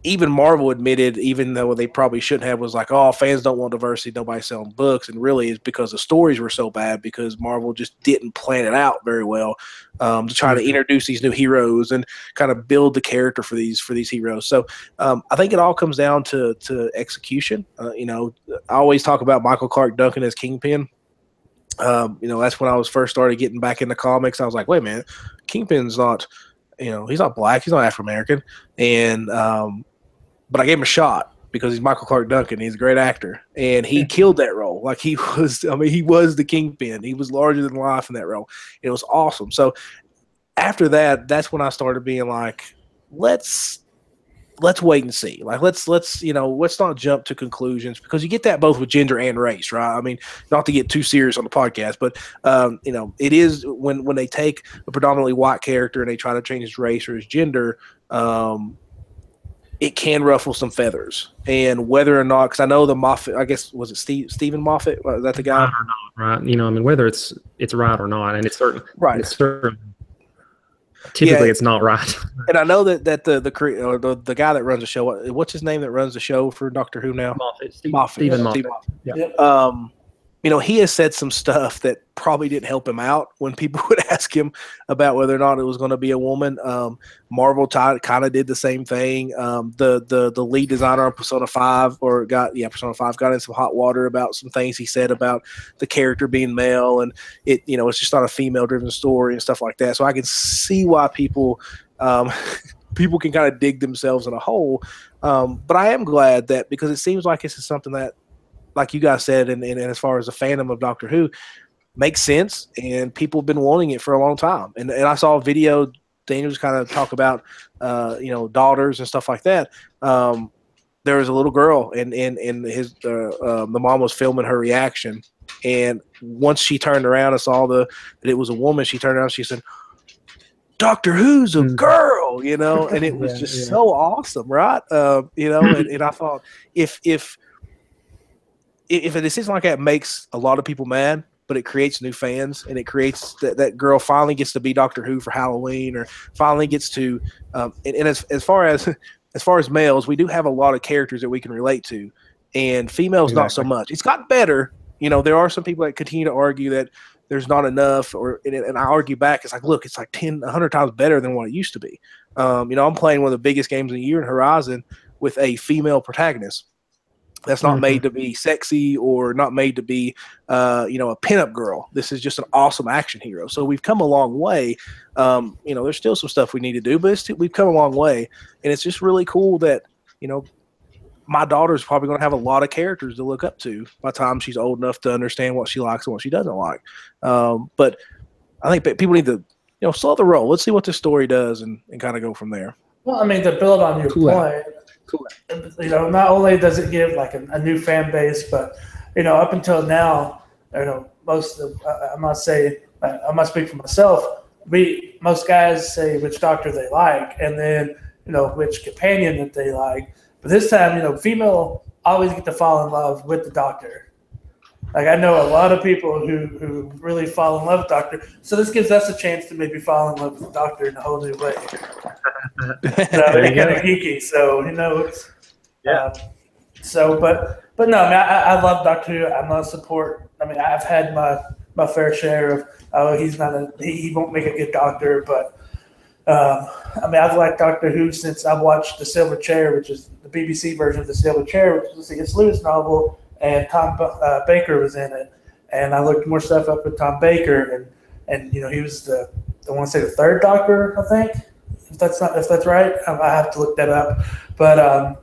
Speaker 2: even Marvel admitted, even though they probably shouldn't have, was like, oh, fans don't want diversity, nobody's selling books. And really it's because the stories were so bad, because Marvel just didn't plan it out very well to try to introduce these new heroes and kind of build the character for these heroes. So I think it all comes down to execution. I always talk about Michael Clark Duncan as Kingpin. That's when I was first started getting back into comics. I was like, wait a minute, Kingpin's not, he's not black, he's not Afro-American. And but I gave him a shot because he's Michael Clark Duncan. He's a great actor, and he killed that role. Like, he was the Kingpin. He was larger than life in that role. It was awesome. So after that, that's when I started being like, let's wait and see. Like, let's not jump to conclusions, because you get that both with gender and race, right? I mean, not to get too serious on the podcast, but it is when they take a predominantly white character and they try to change his race or his gender, it can ruffle some feathers. And whether or not, because I know the Moffat, I guess, was it Stephen Moffat? Was that the guy?
Speaker 3: Right or not, right? Whether it's right or not, and it's certain, right? It's certain. Typically, it's not right. And
Speaker 2: I know that the guy that runs the show, what's his name that runs the show for Doctor Who now?
Speaker 3: Moffat. Stephen Moffat.
Speaker 2: Yeah. He has said some stuff that probably didn't help him out when people would ask him about whether or not it was going to be a woman. Marvel kind of did the same thing. The lead designer on Persona 5 Persona 5 got in some hot water about some things he said about the character being male, and it's just not a female-driven story and stuff like that. So I can see why people can kind of dig themselves in a hole. But I am glad that, because it seems like this is something that, like you guys said, and as far as the fandom of Doctor Who, makes sense, and people have been wanting it for a long time. And I saw a video, Daniel just kind of talk about, daughters and stuff like that. There was a little girl, and the mom was filming her reaction, and once she turned around and saw that it was a woman, she turned around and she said, Doctor Who's a girl, and it was just so awesome, right? And I thought, if a decision like that makes a lot of people mad, but it creates new fans, and it creates that girl finally gets to be Doctor Who for Halloween, or finally gets to, and as far as males, we do have a lot of characters that we can relate to, and females not so much. It's gotten better. There are some people that continue to argue that there's not enough, and I argue back. It's like, look, it's like 100 times better than what it used to be. I'm playing one of the biggest games of the year in Horizon with a female protagonist. That's not made to be sexy, or not made to be, a pinup girl. This is just an awesome action hero. So we've come a long way. There's still some stuff we need to do, but we've come a long way. And it's just really cool that, my daughter's probably going to have a lot of characters to look up to by the time she's old enough to understand what she likes and what she doesn't like. But I think people need to, slow the roll. Let's see what this story does and kind of go from there.
Speaker 1: Well, I mean, to build on your point, not only does it give like a new fan base, but up until now, most of I must speak for myself. Most guys say which doctor they like, and then which companion that they like. But this time, female always get to fall in love with the doctor. Like, I know a lot of people who really fall in love with Doctor. So this gives us a chance to maybe fall in love with the Doctor in a whole new way. They're kind of geeky, so but no, man, I love Doctor Who. I'm not support. I mean, I've had my fair share of he won't make a good doctor, but I've liked Doctor Who since I watched The Silver Chair, which is the BBC version of The Silver Chair, which is a C.S. Lewis novel. And Tom Baker was in it, and I looked more stuff up with Tom Baker, and he was the I want to say the third Doctor, I think. If that's right, I have to look that up. But I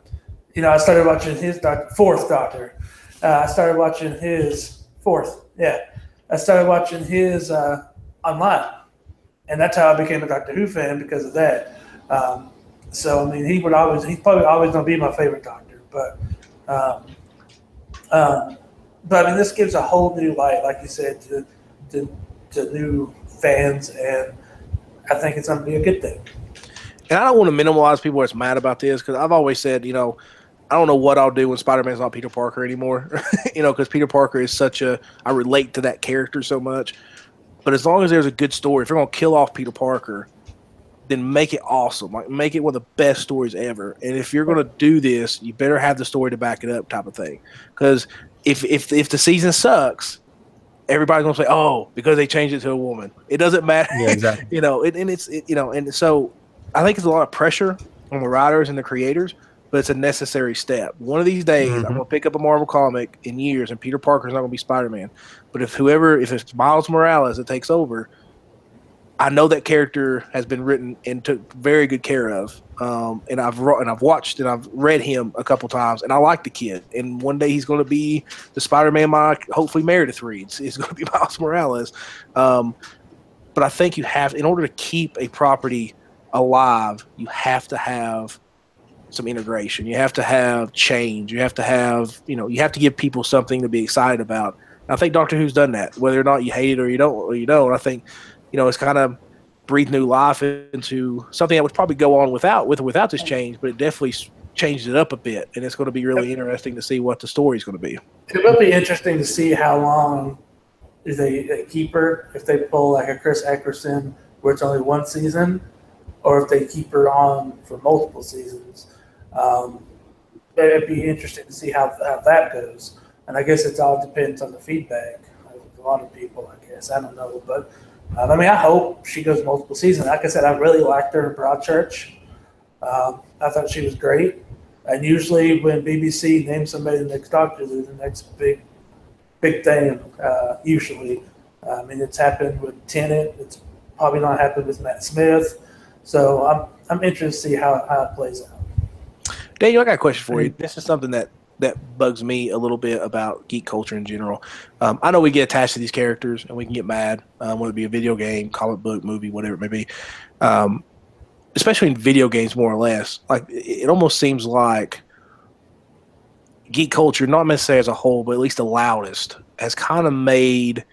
Speaker 1: started watching his fourth Doctor. I started watching his fourth. Yeah, I started watching his online, and that's how I became a Doctor Who fan because of that. So I mean, he's probably always going to be my favorite Doctor. But I mean, this gives a whole new light, like you said, to new fans, and I think it's going to be a good thing.
Speaker 2: And I don't want to minimize people that's mad about this because I've always said, I don't know what I'll do when Spider-Man's not Peter Parker anymore, because Peter Parker is I relate to that character so much. But as long as there's a good story, if you're going to kill off Peter Parker, then make it awesome. Like, make it one of the best stories ever. And if you're going to do this, you better have the story to back it up, type of thing. Because if the season sucks, everybody's going to say, oh, because they changed it to a woman. It doesn't matter.
Speaker 3: Yeah, exactly.
Speaker 2: And so I think it's a lot of pressure on the writers and the creators, but it's a necessary step. One of these days, I'm going to pick up a Marvel comic in years, and Peter Parker's not going to be Spider-Man. But if it's Miles Morales that takes over, I know that character has been written and took very good care of. And I've watched and I've read him a couple times, and I like the kid. And one day he's going to be the Spider-Man hopefully Meredith reads. He's going to be Miles Morales. But I think you have, in order to keep a property alive, you have to have some integration. You have to have change. You have to have, you have to give people something to be excited about. And I think Doctor Who's done that, whether or not you hate it or you don't. I think, it's kind of breathed new life into something that would probably go on without this change, but it definitely changed it up a bit. And it's going to be really interesting to see what the story is going to be.
Speaker 1: It will be interesting to see how long they keep her, if they pull like a Chris Eccleston where it's only one season, or if they keep her on for multiple seasons. It'd be interesting to see how that goes. And I guess it all depends on the feedback of a lot of people, I guess. I don't know. But, I hope she goes multiple seasons. Like I said, I really liked her in Broadchurch. I thought she was great. And usually when BBC names somebody the next Doctor, they're the next big thing, usually. It's happened with Tennant. It's probably not happened with Matt Smith. So I'm interested to see how it plays out.
Speaker 2: Daniel, I got a question for you. This is something that bugs me a little bit about geek culture in general. I know we get attached to these characters and we can get mad, whether it be a video game, comic book, movie, whatever it may be. Especially in video games, more or less. Like, it almost seems like geek culture, not necessarily as a whole, but at least the loudest, has kind of made,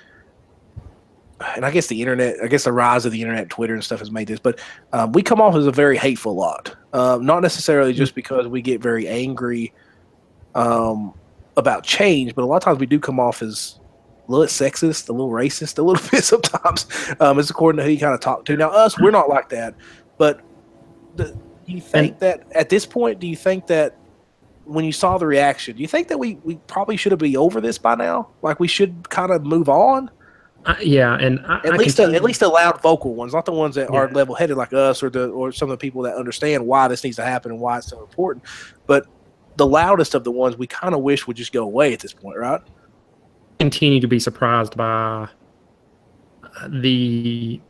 Speaker 2: and I guess the rise of the internet, Twitter and stuff has made this, but we come off as a very hateful lot. Not necessarily just because we get very angry about change, but a lot of times we do come off as a little sexist, a little racist, a little bit sometimes. It's according to who you kind of talk to. Now, us, we're not like that, but do you think that at this point, do you think that when you saw the reaction, do you think that we probably should have been over this by now? Like, we should kind of move on?
Speaker 3: Yeah, and
Speaker 2: at least the loud vocal ones, not the ones that are level-headed like us, or some of the people that understand why this needs to happen and why it's so important. But the loudest of the ones we kind of wish would just go away at this point, right?
Speaker 3: Continue to be surprised by the,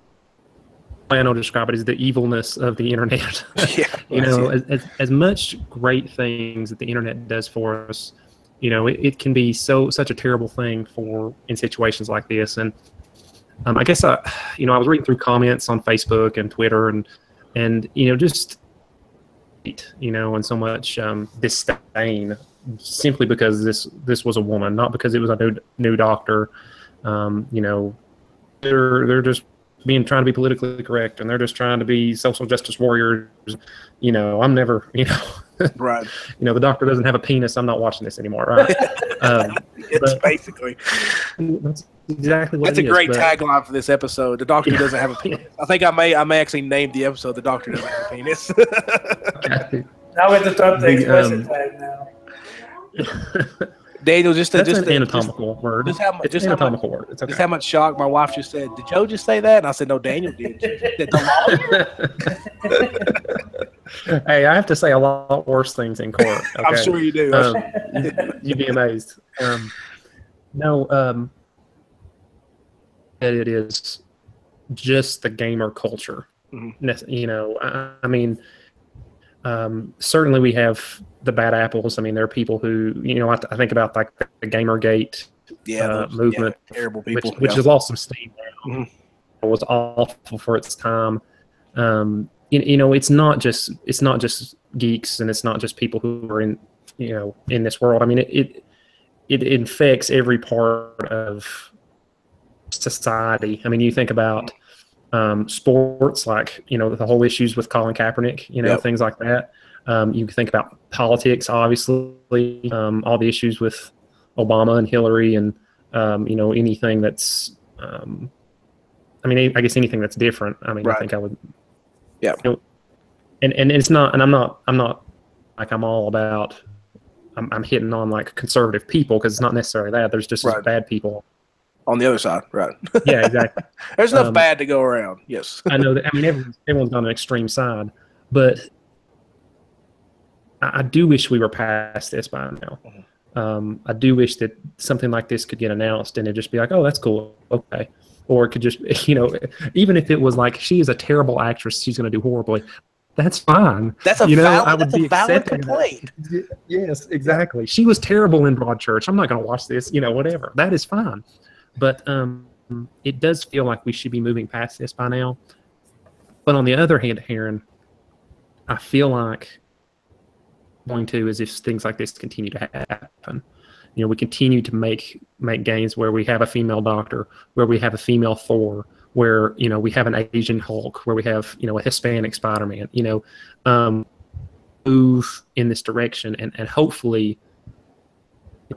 Speaker 3: I know describe it as the evilness of the internet.
Speaker 2: Yeah,
Speaker 3: as much great things that the internet does for us, it can be such a terrible thing in situations like this. And I guess I was reading through comments on Facebook and Twitter and just and so much disdain simply because this was a woman, not because it was a new doctor. They're just trying to be politically correct, and they're just trying to be social justice warriors. I'm never,
Speaker 2: right.
Speaker 3: The doctor doesn't have a penis. I'm not watching this anymore. Right.
Speaker 2: Basically.
Speaker 3: That's exactly what
Speaker 2: That's a great tagline for this episode. The doctor doesn't have a penis. I think I may actually name the episode "The Doctor Doesn't Have a Penis."
Speaker 1: Now we have to start the explicit tag now.
Speaker 2: Daniel,
Speaker 3: that's an anatomical word. It's an anatomical word. It's okay.
Speaker 2: Just how much shock my wife just said. Did Joe just say that? And I said, no, Daniel did.
Speaker 3: Hey, I have to say a lot worse things in court. Okay?
Speaker 2: I'm sure you do.
Speaker 3: You'd be amazed. It is just the gamer culture.
Speaker 2: Mm-hmm.
Speaker 3: You know, I mean, certainly we have the bad apples. I mean, there are people who, you know, I think about like the Gamergate movement,
Speaker 2: terrible people,
Speaker 3: which has lost some steam now.
Speaker 2: Mm-hmm.
Speaker 3: It was awful for its time. You know, it's not just geeks, and it's not just people who are in, you know, in this world. I mean, it infects every part of society. I mean, you think about sports, like, you know, the whole issues with Colin Kaepernick, you know, things like that. You think about politics, obviously, all the issues with Obama and Hillary, and you know, anything that's, I mean, I guess anything that's different. I mean, I think I would, you know, and it's not, and I'm not like I'm all about, I'm hitting on like conservative people, because it's not necessarily that. There's just bad people
Speaker 2: on the other side, right?
Speaker 3: Yeah, exactly.
Speaker 2: There's enough bad to go around. Yes,
Speaker 3: I know that. I mean, everyone's on an extreme side, but I do wish we were past this by now. I do wish that something like this could get announced and it'd just be like, oh, that's cool, okay. Or it could just, you know, even if it was like, she is a terrible actress, she's going to do horribly, that's fine.
Speaker 2: That's a valid complaint.
Speaker 3: Yes, exactly. She was terrible in Broadchurch. I'm not going to watch this, you know, whatever. That is fine. But it does feel like we should be moving past this by now. But on the other hand, Aaron, I feel like going to is if things like this continue to happen. You know, we continue to make games where we have a female doctor, where we have a female Thor, where, you know, we have an Asian Hulk, where we have, you know, a Hispanic Spider-Man, you know, move in this direction, and hopefully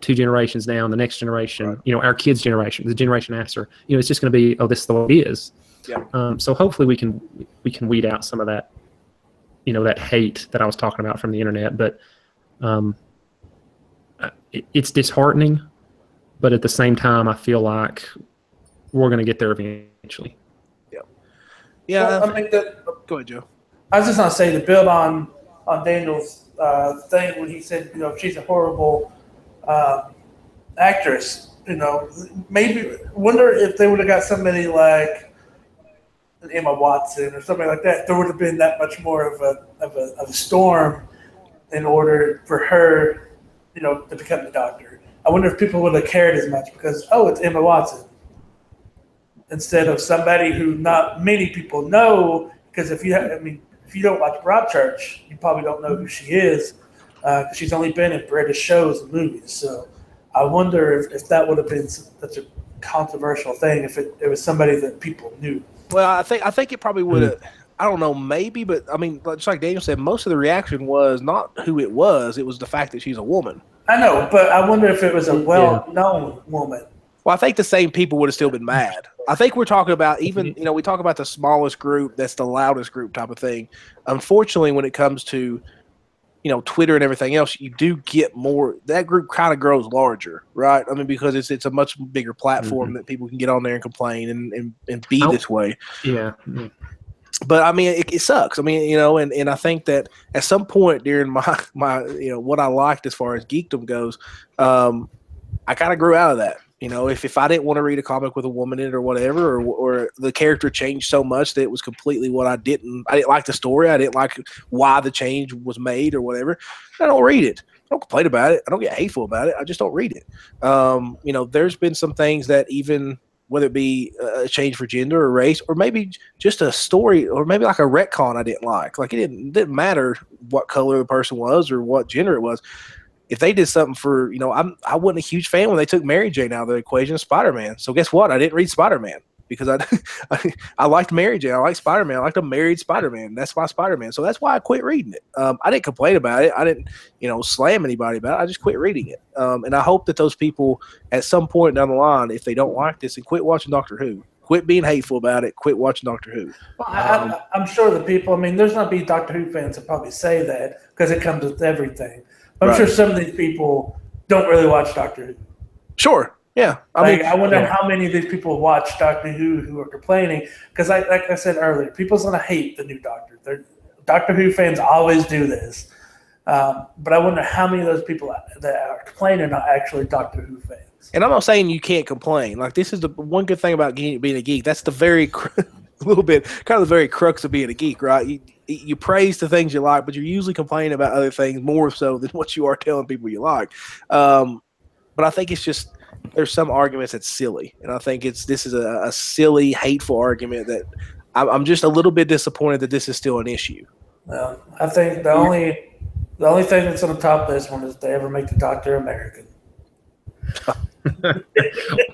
Speaker 3: 2 generations down, the next generation, you know, our kids' generation, the generation after, you know, it's just going to be, oh, this is the way it is.
Speaker 2: Yeah.
Speaker 3: So hopefully we can weed out some of that, you know, that hate that I was talking about from the internet. But it's disheartening, but at the same time, I feel like we're going to get there eventually.
Speaker 2: Yeah. Yeah.
Speaker 1: Well, I mean,
Speaker 2: go ahead, Joe.
Speaker 1: I was just going to say, to build on Daniel's thing when he said, you know, she's a horrible actress, you know, maybe wonder if they would have got somebody like Emma Watson or something like that, there would have been that much more of a storm in order for her, you know, to become the doctor. I wonder if people would have cared as much because, oh, it's Emma Watson, instead of somebody who not many people know. Because if you don't watch Broadchurch, you probably don't know who she is. She's only been in British shows and movies. So I wonder if that would have been such a controversial thing if it was somebody that people knew.
Speaker 2: Well, I think it probably would have. I don't know, maybe, but I mean, just like Daniel said, most of the reaction was not who it was the fact that she's a woman.
Speaker 1: I know, but I wonder if it was a well-known woman.
Speaker 2: Well, I think the same people would have still been mad. I think we're talking about even, you know, we talk about the smallest group, that's the loudest group type of thing. Unfortunately, when it comes to, you know, Twitter and everything else, you do get more, that group kind of grows larger, right? I mean, because it's a much bigger platform that people can get on there and complain and be this way.
Speaker 3: Yeah.
Speaker 2: But I mean, it sucks. I mean, you know, and I think that at some point during my you know, what I liked as far as geekdom goes, I kind of grew out of that. You know, if I didn't want to read a comic with a woman in it or whatever, or the character changed so much that it was completely what I didn't like the story. I didn't like why the change was made or whatever. I don't read it. I don't complain about it. I don't get hateful about it. I just don't read it. You know, there's been some things that even, whether it be a change for gender or race, or maybe just a story, or maybe like a retcon I didn't like. Like it didn't matter what color the person was or what gender it was. If they did something for, you know, I wasn't a huge fan when they took Mary Jane out of the equation of Spider-Man. So guess what? I didn't read Spider-Man because I liked Mary Jane. I liked Spider-Man. I liked a married Spider-Man. That's my Spider-Man. So that's why I quit reading it. I didn't complain about it. I didn't, you know, slam anybody about it. I just quit reading it. And I hope that those people at some point down the line, if they don't like this, and quit watching Doctor Who. Quit being hateful about it. Quit watching Doctor Who.
Speaker 1: Well, I'm sure the people, I mean, there's not be Doctor Who fans that probably say that because it comes with everything. I'm sure some of these people don't really watch Doctor Who.
Speaker 2: Sure, yeah.
Speaker 1: I wonder how many of these people watch Doctor Who are complaining because, like I said earlier, people's going to hate the new Doctor. Doctor Who fans always do this. But I wonder how many of those people that are complaining are actually Doctor Who fans.
Speaker 2: And I'm not saying you can't complain. Like, this is the one good thing about being a geek. That's the very little bit, kind of the very crux of being a geek, right? You praise the things you like, but you're usually complaining about other things more so than what you are telling people you like. But I think it's just there's some arguments that's silly, and I think this is a silly, hateful argument that I'm just a little bit disappointed that this is still an issue.
Speaker 1: Well, I think the only thing that's on the top of this one is they ever make the doctor American.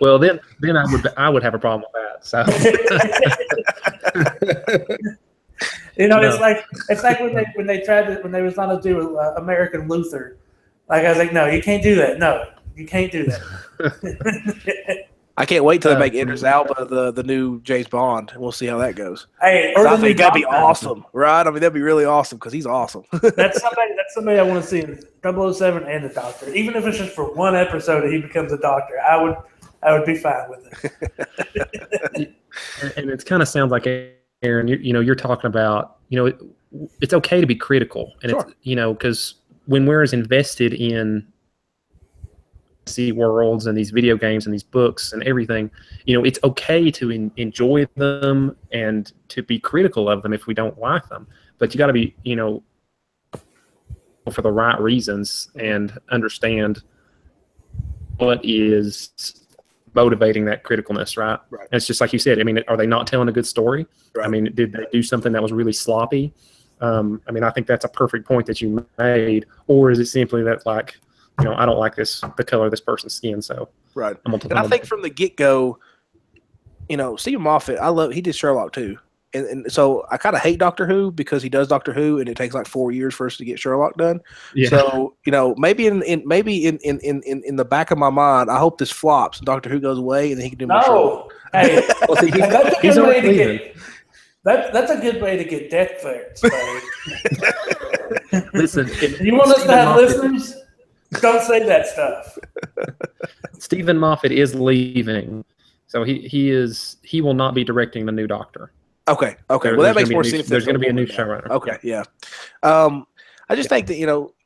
Speaker 3: Well, then I would have a problem with that. So,
Speaker 1: it's like when they was trying to do American Luther. Like, I was like, no, you can't do that. No, you can't do that.
Speaker 2: I can't wait till they make Idris Elba the new James Bond, and we'll see how that goes.
Speaker 1: Hey,
Speaker 2: I think that'd be awesome, right? I mean, that'd be really awesome because he's awesome.
Speaker 1: That's somebody I want to see in 007 and the Doctor. Even if it's just for one episode and he becomes a doctor, I would be fine with it.
Speaker 3: And it kind of sounds like, Aaron, you're talking about, it's okay to be critical, and
Speaker 2: sure.
Speaker 3: It's because when we're as invested in worlds and these video games and these books and everything, it's okay to enjoy them and to be critical of them if we don't like them, but you got to be for the right reasons and understand what is motivating that criticalness, right? And it's just like you said, I mean, are they not telling a good story? Right. I mean, did they do something that was really sloppy? I mean, I think that's a perfect point that you made. Or is it simply that, like, I don't like the color of this person's skin, so
Speaker 2: right. I think from the get-go, Stephen Moffat, he did Sherlock too, and so I kind of hate Doctor Who because he does Doctor Who, and it takes like 4 years for us to get Sherlock done. Yeah. So maybe in the back of my mind, I hope this flops and Doctor Who goes away, and then he can do more Sherlock.
Speaker 1: Hey, that's a good way to get. That's a good way to get death threats.
Speaker 3: Listen,
Speaker 1: you want us to have listeners? Don't say that stuff.
Speaker 3: Stephen Moffat is leaving, so he will not be directing the new Doctor.
Speaker 2: Okay. Well, that makes more sense.
Speaker 3: There's going to be a new showrunner.
Speaker 2: Okay, yeah. I just think that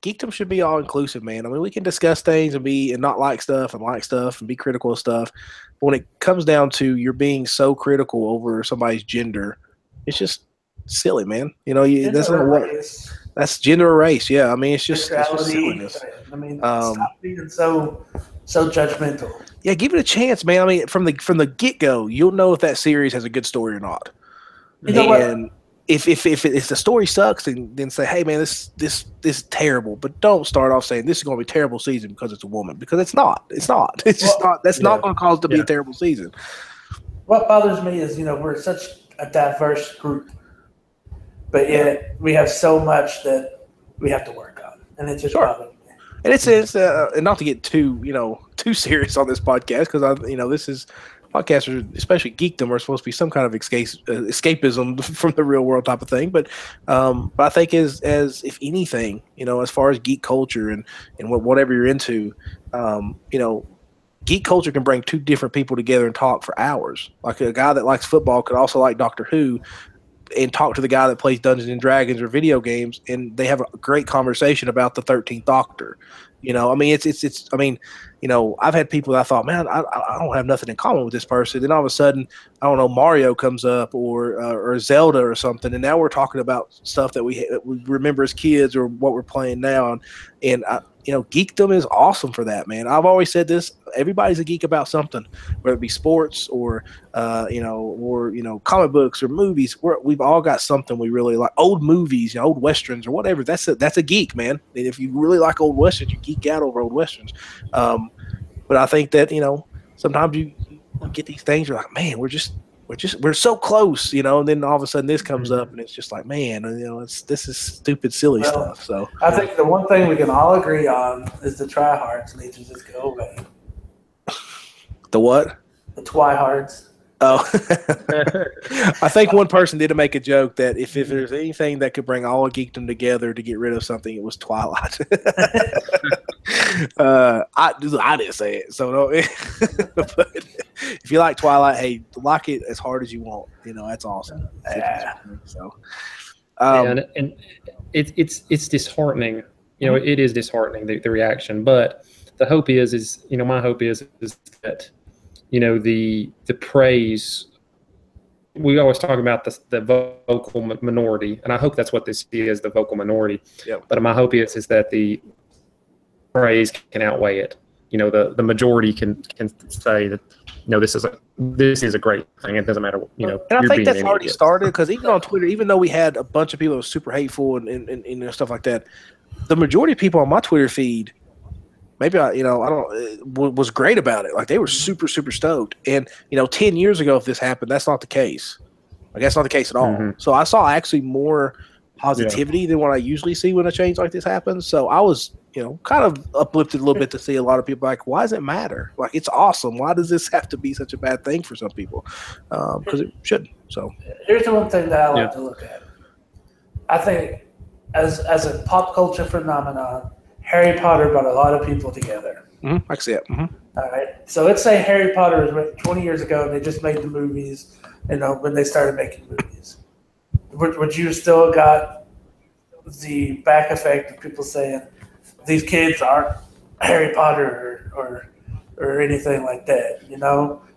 Speaker 2: geekdom should be all inclusive, man. I mean, we can discuss things and not like stuff and like stuff and be critical of stuff. But when it comes down to you're being so critical over somebody's gender, it's just silly, man. That's not what. That's gender or race, yeah. I mean, it's just silliness.
Speaker 1: I mean, stop being so judgmental.
Speaker 2: Yeah, give it a chance, man. I mean, from the get-go, you'll know if that series has a good story or not. And if the story sucks, then say, hey, man, this is terrible. But don't start off saying this is going to be a terrible season because it's a woman, because it's not. It's not. It's just not. That's not going to cause it to be a terrible season.
Speaker 1: What bothers me is we're such a diverse group. But yet we have so much that we have to work on, and it's just bothering me.
Speaker 2: And it's and not to get too serious on this podcast, because this is podcasters, especially geekdom, are supposed to be some kind of escapism from the real world type of thing. But I think as if anything, as far as geek culture and whatever you're into, geek culture can bring two different people together and talk for hours. Like a guy that likes football could also like Doctor Who and talk to the guy that plays Dungeons and Dragons or video games, and they have a great conversation about the 13th Doctor. I mean, it's. I mean, I've had people that I thought, man, I don't have nothing in common with this person. Then all of a sudden, I don't know, Mario comes up or Zelda or something, and now we're talking about stuff that we remember as kids or what we're playing now. And geekdom is awesome for that, man. I've always said this: everybody's a geek about something, whether it be sports or comic books or movies. We've all got something we really like. Old movies, old westerns or whatever. That's a geek, man. And if you really like old westerns, you geek out over old westerns. But I think that sometimes you get these things. You're like, man, we're so close, and then all of a sudden this comes up, and it's just like, man, this is stupid, silly stuff. So
Speaker 1: I think the one thing we can all agree on is the tryhards need to just go away.
Speaker 2: The what?
Speaker 1: The tryhards.
Speaker 2: Oh, I think one person did make a joke that if there's anything that could bring all of geekdom together to get rid of something, it was Twilight. I didn't say it, so no. But if you like Twilight, hey, like it as hard as you want. That's awesome.
Speaker 1: Yeah.
Speaker 2: So,
Speaker 3: and it's disheartening. It is disheartening the reaction, but the hope is my hope is that the praise. We always talk about the vocal minority, and I hope that's what this is, the vocal minority.
Speaker 2: Yep.
Speaker 3: But my hope is that the praise can outweigh it. The majority can say that this is a great thing. It doesn't matter.
Speaker 2: And I think that's already started, because even on Twitter, even though we had a bunch of people that were super hateful and stuff like that, the majority of people on my Twitter feed, maybe was great about it. Like, they were super, super stoked. And 10 years ago, if this happened, that's not the case. Like, that's not the case at all. Mm-hmm. So I saw actually more positivity than what I usually see when a change like this happens. So I was, kind of uplifted a little bit to see a lot of people like, why does it matter? Like, it's awesome. Why does this have to be such a bad thing for some people? Because it shouldn't. So
Speaker 1: here's the one thing that I like to look at. I think as a pop culture phenomenon, Harry Potter brought a lot of people together.
Speaker 2: Mm-hmm. I see it. Mm-hmm.
Speaker 1: All right. So let's say Harry Potter was written 20 years ago and they just made the movies, when they started making movies. Would you still got the back effect of people saying these kids aren't Harry Potter or anything like that,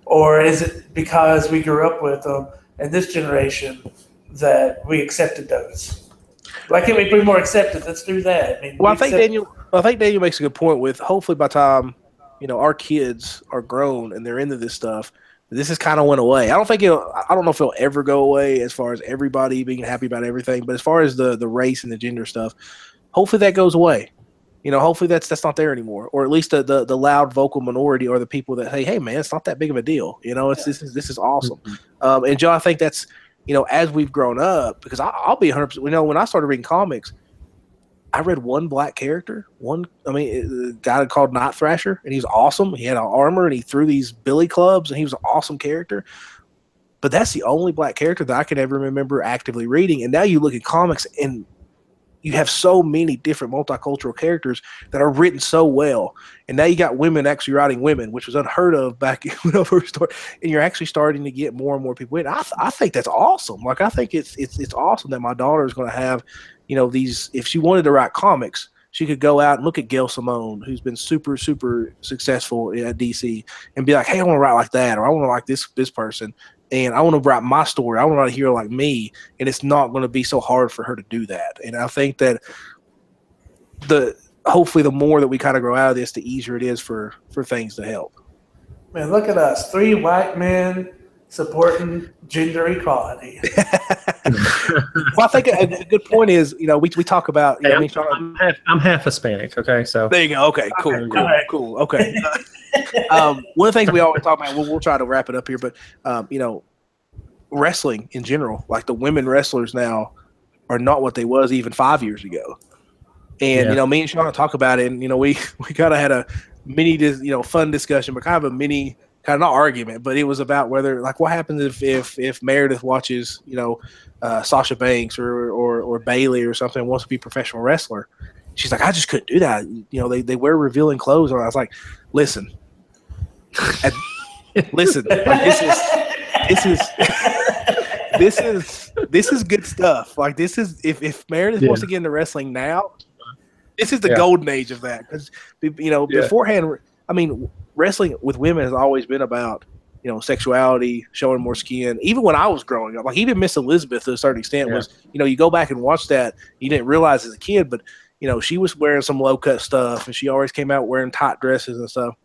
Speaker 1: Or is it because we grew up with them and this generation that we accepted those? Why can't we be more accepted? Let's do that.
Speaker 2: I think Daniel makes a good point with, hopefully by the time, our kids are grown and they're into this stuff, this has kind of went away. I don't know if it'll ever go away as far as everybody being happy about everything, but as far as the race and the gender stuff, hopefully that goes away. Hopefully that's not there anymore, or at least the loud vocal minority, or the people that say, hey man, it's not that big of a deal. This is awesome. And Joe, I think that's, as we've grown up, because I'll be 100%, when I started reading comics, I read one black character, a guy called Night Thrasher, and he was awesome. He had an armor and he threw these billy clubs, and he was an awesome character. But that's the only black character that I can ever remember actively reading. And now you look at comics and you have so many different multicultural characters that are written so well. And now you got women actually writing women, which was unheard of back when I first started. And you're actually starting to get more and more people in. I think that's awesome. Like, I think it's awesome that my daughter is going to have, these, if she wanted to write comics, she could go out and look at Gail Simone, who's been super, super successful at DC, and be like, hey, I want to write like that, or I want to like this person. And I want to write my story. I want to write a hero like me, and it's not going to be so hard for her to do that. And I think that hopefully the more that we kind of grow out of this, the easier it is for things to help.
Speaker 1: Man, look at us, 3 white men supporting gender equality.
Speaker 2: Well, I think a good point is, we talk about.
Speaker 3: Hey, I'm half Hispanic. Okay, so
Speaker 2: there you go. Okay, cool. Okay. One of the things we always talk about, we'll try to wrap it up here, but wrestling in general, like the women wrestlers now are not what they was even 5 years ago. And me and Sean talk about it, and we kind of had a mini, fun discussion, but kind of a mini. Kind of not argument, but it was about whether, like, what happens if Meredith watches, Sasha Banks or Bailey or something, and wants to be a professional wrestler. She's like, I just couldn't do that. They wear revealing clothes. And I was like, listen, like, this is good stuff. Like, this is if Meredith wants to get into wrestling now, this is the golden age of that, because beforehand, wrestling with women has always been about, sexuality, showing more skin. Even when I was growing up, like even Miss Elizabeth to a certain extent was, you go back and watch that, you didn't realize as a kid, but, she was wearing some low cut stuff, and she always came out wearing tight dresses and stuff.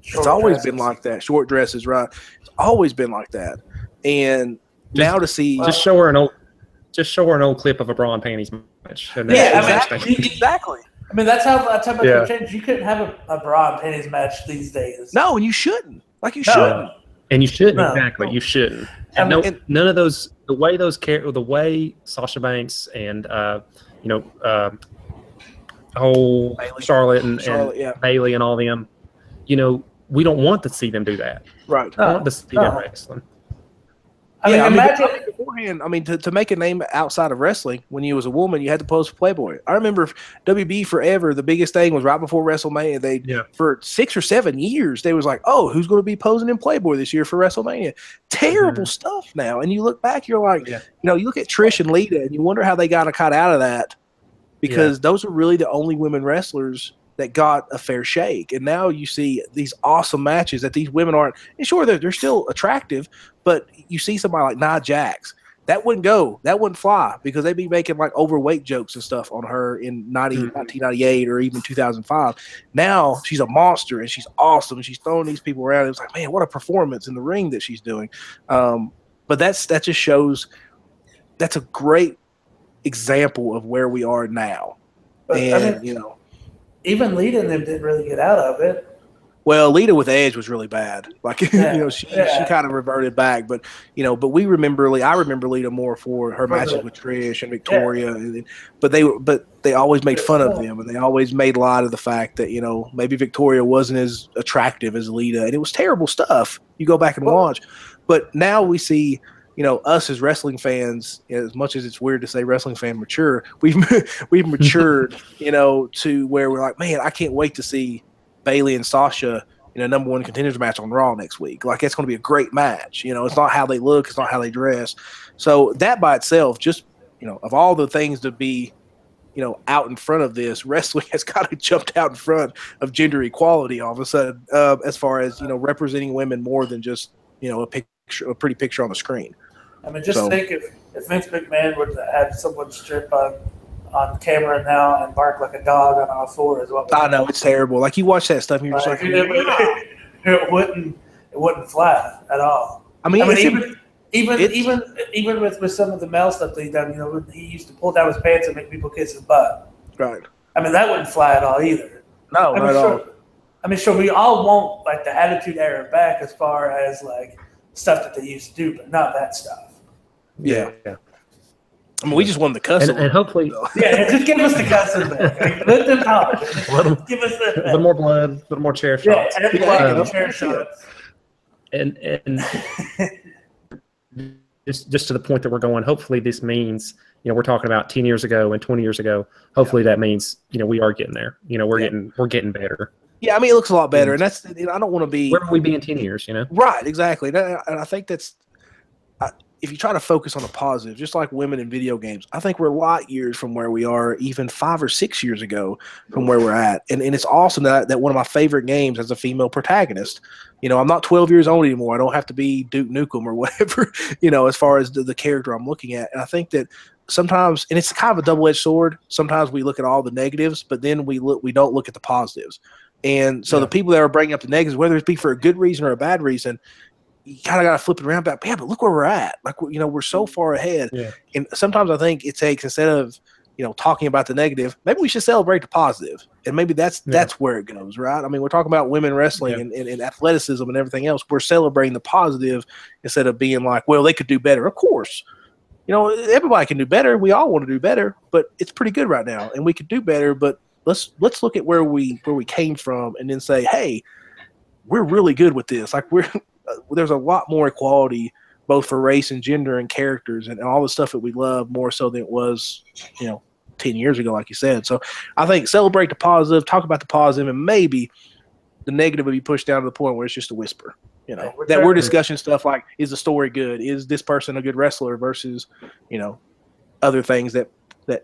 Speaker 2: It's always been like that. Short dresses, right? It's always been like that. And now to see,
Speaker 3: just show her an old clip of a bra and panties match.
Speaker 2: Exactly.
Speaker 1: That's how much it changed. You couldn't have a bra and panties match these days.
Speaker 2: No, and you shouldn't. Like, you shouldn't.
Speaker 3: And you shouldn't. Exactly. You shouldn't. And none of those. The way Sasha Banks and Charlotte and Bailey and all them, we don't want to see them do that.
Speaker 2: Right.
Speaker 3: We want to see them wrestling.
Speaker 2: Beforehand, to make a name outside of wrestling, when you was a woman, you had to pose for Playboy. I remember WB forever, the biggest thing was right before WrestleMania. For 6 or 7 years, they was like, oh, who's going to be posing in Playboy this year for WrestleMania? Terrible stuff now. And you look back, you're like, you look at Trish and Lita, and you wonder how they got a cut out of that, because those are really the only women wrestlers that got a fair shake. And now you see these awesome matches that these women aren't. And sure, they're still attractive, but you see somebody like Nia Jax. That wouldn't go. That wouldn't fly because they'd be making like overweight jokes and stuff on her in 1998 or even 2005. Now she's a monster and she's awesome and she's throwing these people around. It was like, man, what a performance in the ring that she's doing. But that just shows that's a great example of where we are now. But, and,
Speaker 1: even Lita and them didn't really get out of it.
Speaker 2: Well, Lita with Edge was really bad. Like, she kind of reverted back. But, but I remember Lita more for her matches with Trish and Victoria. Yeah. But they always made fun of them, and they always made light of the fact that, maybe Victoria wasn't as attractive as Lita. And it was terrible stuff. You go back and watch. But now we see, us as wrestling fans, as much as it's weird to say wrestling fan mature, we've matured, to where we're like, man, I can't wait to see Bayley and Sasha in a number one contenders match on Raw next week. Like, it's going to be a great match. It's not how they look. It's not how they dress. So that by itself, just, of all the things to be, out in front of this, wrestling has kind of jumped out in front of gender equality all of a sudden, as far as, representing women more than just, a pretty picture on the screen.
Speaker 1: I mean, think if Vince McMahon would have someone strip on camera now and bark like a dog on all fours.
Speaker 2: I know, it's terrible. Like, you watch that stuff and you're just like,
Speaker 1: it wouldn't fly at all.
Speaker 2: I mean
Speaker 1: even with some of the male stuff that he done, when he used to pull down his pants and make people kiss his butt.
Speaker 2: Right.
Speaker 1: I mean, that wouldn't fly at all either.
Speaker 2: No, not at all.
Speaker 1: I mean, sure, we all want like the Attitude Era back as far as like stuff that they used to do, but not that stuff.
Speaker 2: Yeah. I mean, we just wanted the cussing.
Speaker 3: And hopefully...
Speaker 1: just give us the cussing back. Let them talk. Give us
Speaker 3: a little more blood, a little more chair shots.
Speaker 1: Chair shots.
Speaker 3: And just to the point that we're going, hopefully this means, we're talking about 10 years ago and 20 years ago. Hopefully that means, we are getting there. We're getting better.
Speaker 2: Yeah, I mean, it looks a lot better. And that's, I don't want to be...
Speaker 3: Where will we be in 10 years,
Speaker 2: Right, exactly. And I think that's... if you try to focus on the positive, just like women in video games, I think we're light years from where we are even 5 or 6 years ago from where we're at. And it's awesome that one of my favorite games has a female protagonist. I'm not 12 years old anymore. I don't have to be Duke Nukem or whatever, as far as the character I'm looking at. And I think that sometimes, and it's kind of a double-edged sword, sometimes we look at all the negatives, but then we don't look at the positives. And so the people that are bringing up the negatives, whether it be for a good reason or a bad reason, you kind of got to flip it around back. Yeah, but look where we're at. Like, we're so far ahead. Yeah. And sometimes I think it takes, instead of, talking about the negative, maybe we should celebrate the positive. And maybe that's where it goes, right? I mean, we're talking about women wrestling and athleticism and everything else. We're celebrating the positive instead of being like, well, they could do better. Of course. Everybody can do better. We all want to do better, but it's pretty good right now. And we could do better, but let's look at where we came from and then say, hey, we're really good with this. Like, there's a lot more equality both for race and gender and characters and all the stuff that we love more so than it was, 10 years ago, like you said. So I think celebrate the positive, talk about the positive, and maybe the negative will be pushed down to the point where it's just a whisper, that we're discussing stuff like, is the story good? Is this person a good wrestler versus, other things that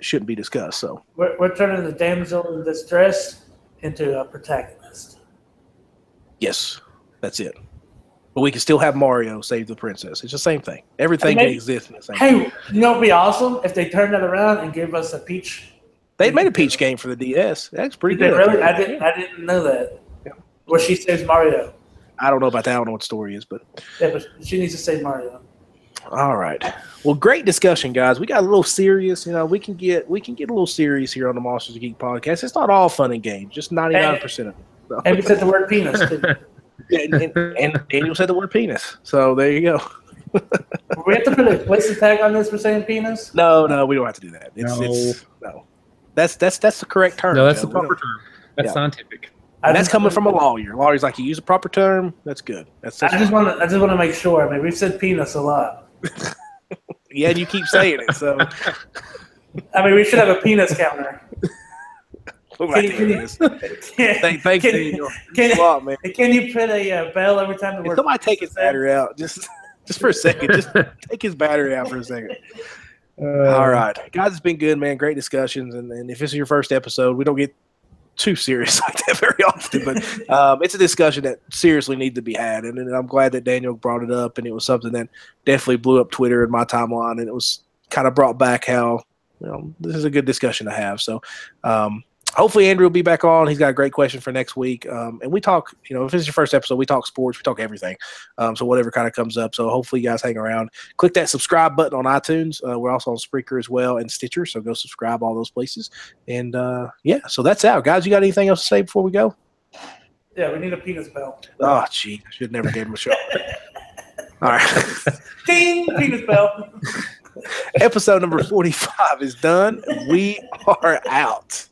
Speaker 2: shouldn't be discussed. So
Speaker 1: we're turning the damsel in distress into a protagonist.
Speaker 2: Yes, that's it. But we can still have Mario save the princess. It's the same thing. Everything can exist in the same thing.
Speaker 1: It'd be awesome if they turned that around and gave us a Peach.
Speaker 2: They made a Peach game for the DS. That's pretty good.
Speaker 1: Really? I didn't know that. Yeah. Where she saves Mario.
Speaker 2: I don't know about that. I don't know what the story is, but
Speaker 1: but she needs to save Mario. All
Speaker 2: right. Well, great discussion, guys. We got a little serious. We can get a little serious here on the Monsters of Geek podcast. It's not all fun and games. Just 99% of it. So.
Speaker 1: And we said the word penis too.
Speaker 2: Yeah, and Daniel said the word penis. So there you go.
Speaker 1: We have to put a place tag on this for saying penis?
Speaker 2: No, we don't have to do that. No. That's the correct term.
Speaker 3: No, that's the proper term. That's scientific.
Speaker 2: And that's coming from a lawyer. Lawyer's like, you use a proper term. That's good. I
Speaker 1: just want to make sure. I mean, we've said penis a lot.
Speaker 2: Yeah, and you keep saying it. So
Speaker 1: I mean, we should have a penis counter.
Speaker 2: Thanks, Daniel.
Speaker 1: Can you put a bell every time the word?
Speaker 2: Somebody take his battery out just for a second. Just take his battery out for a second. All right, guys, it's been good, man. Great discussions, and if this is your first episode, we don't get too serious like that very often, but it's a discussion that seriously needs to be had. And I'm glad that Daniel brought it up, and it was something that definitely blew up Twitter and my timeline, and it was kind of brought back how, this is a good discussion to have. So hopefully Andrew will be back on. He's got a great question for next week. And we talk, if this is your first episode, we talk sports, we talk everything. So whatever kind of comes up. So hopefully you guys hang around. Click that subscribe button on iTunes. We're also on Spreaker as well and Stitcher. So go subscribe all those places. And so that's out. Guys, you got anything else to say before we go?
Speaker 1: Yeah, we need a penis bell.
Speaker 2: Oh, gee. I should never gave him a shot. All right.
Speaker 1: Ding, penis bell.
Speaker 2: Episode number 45 is done. We are out.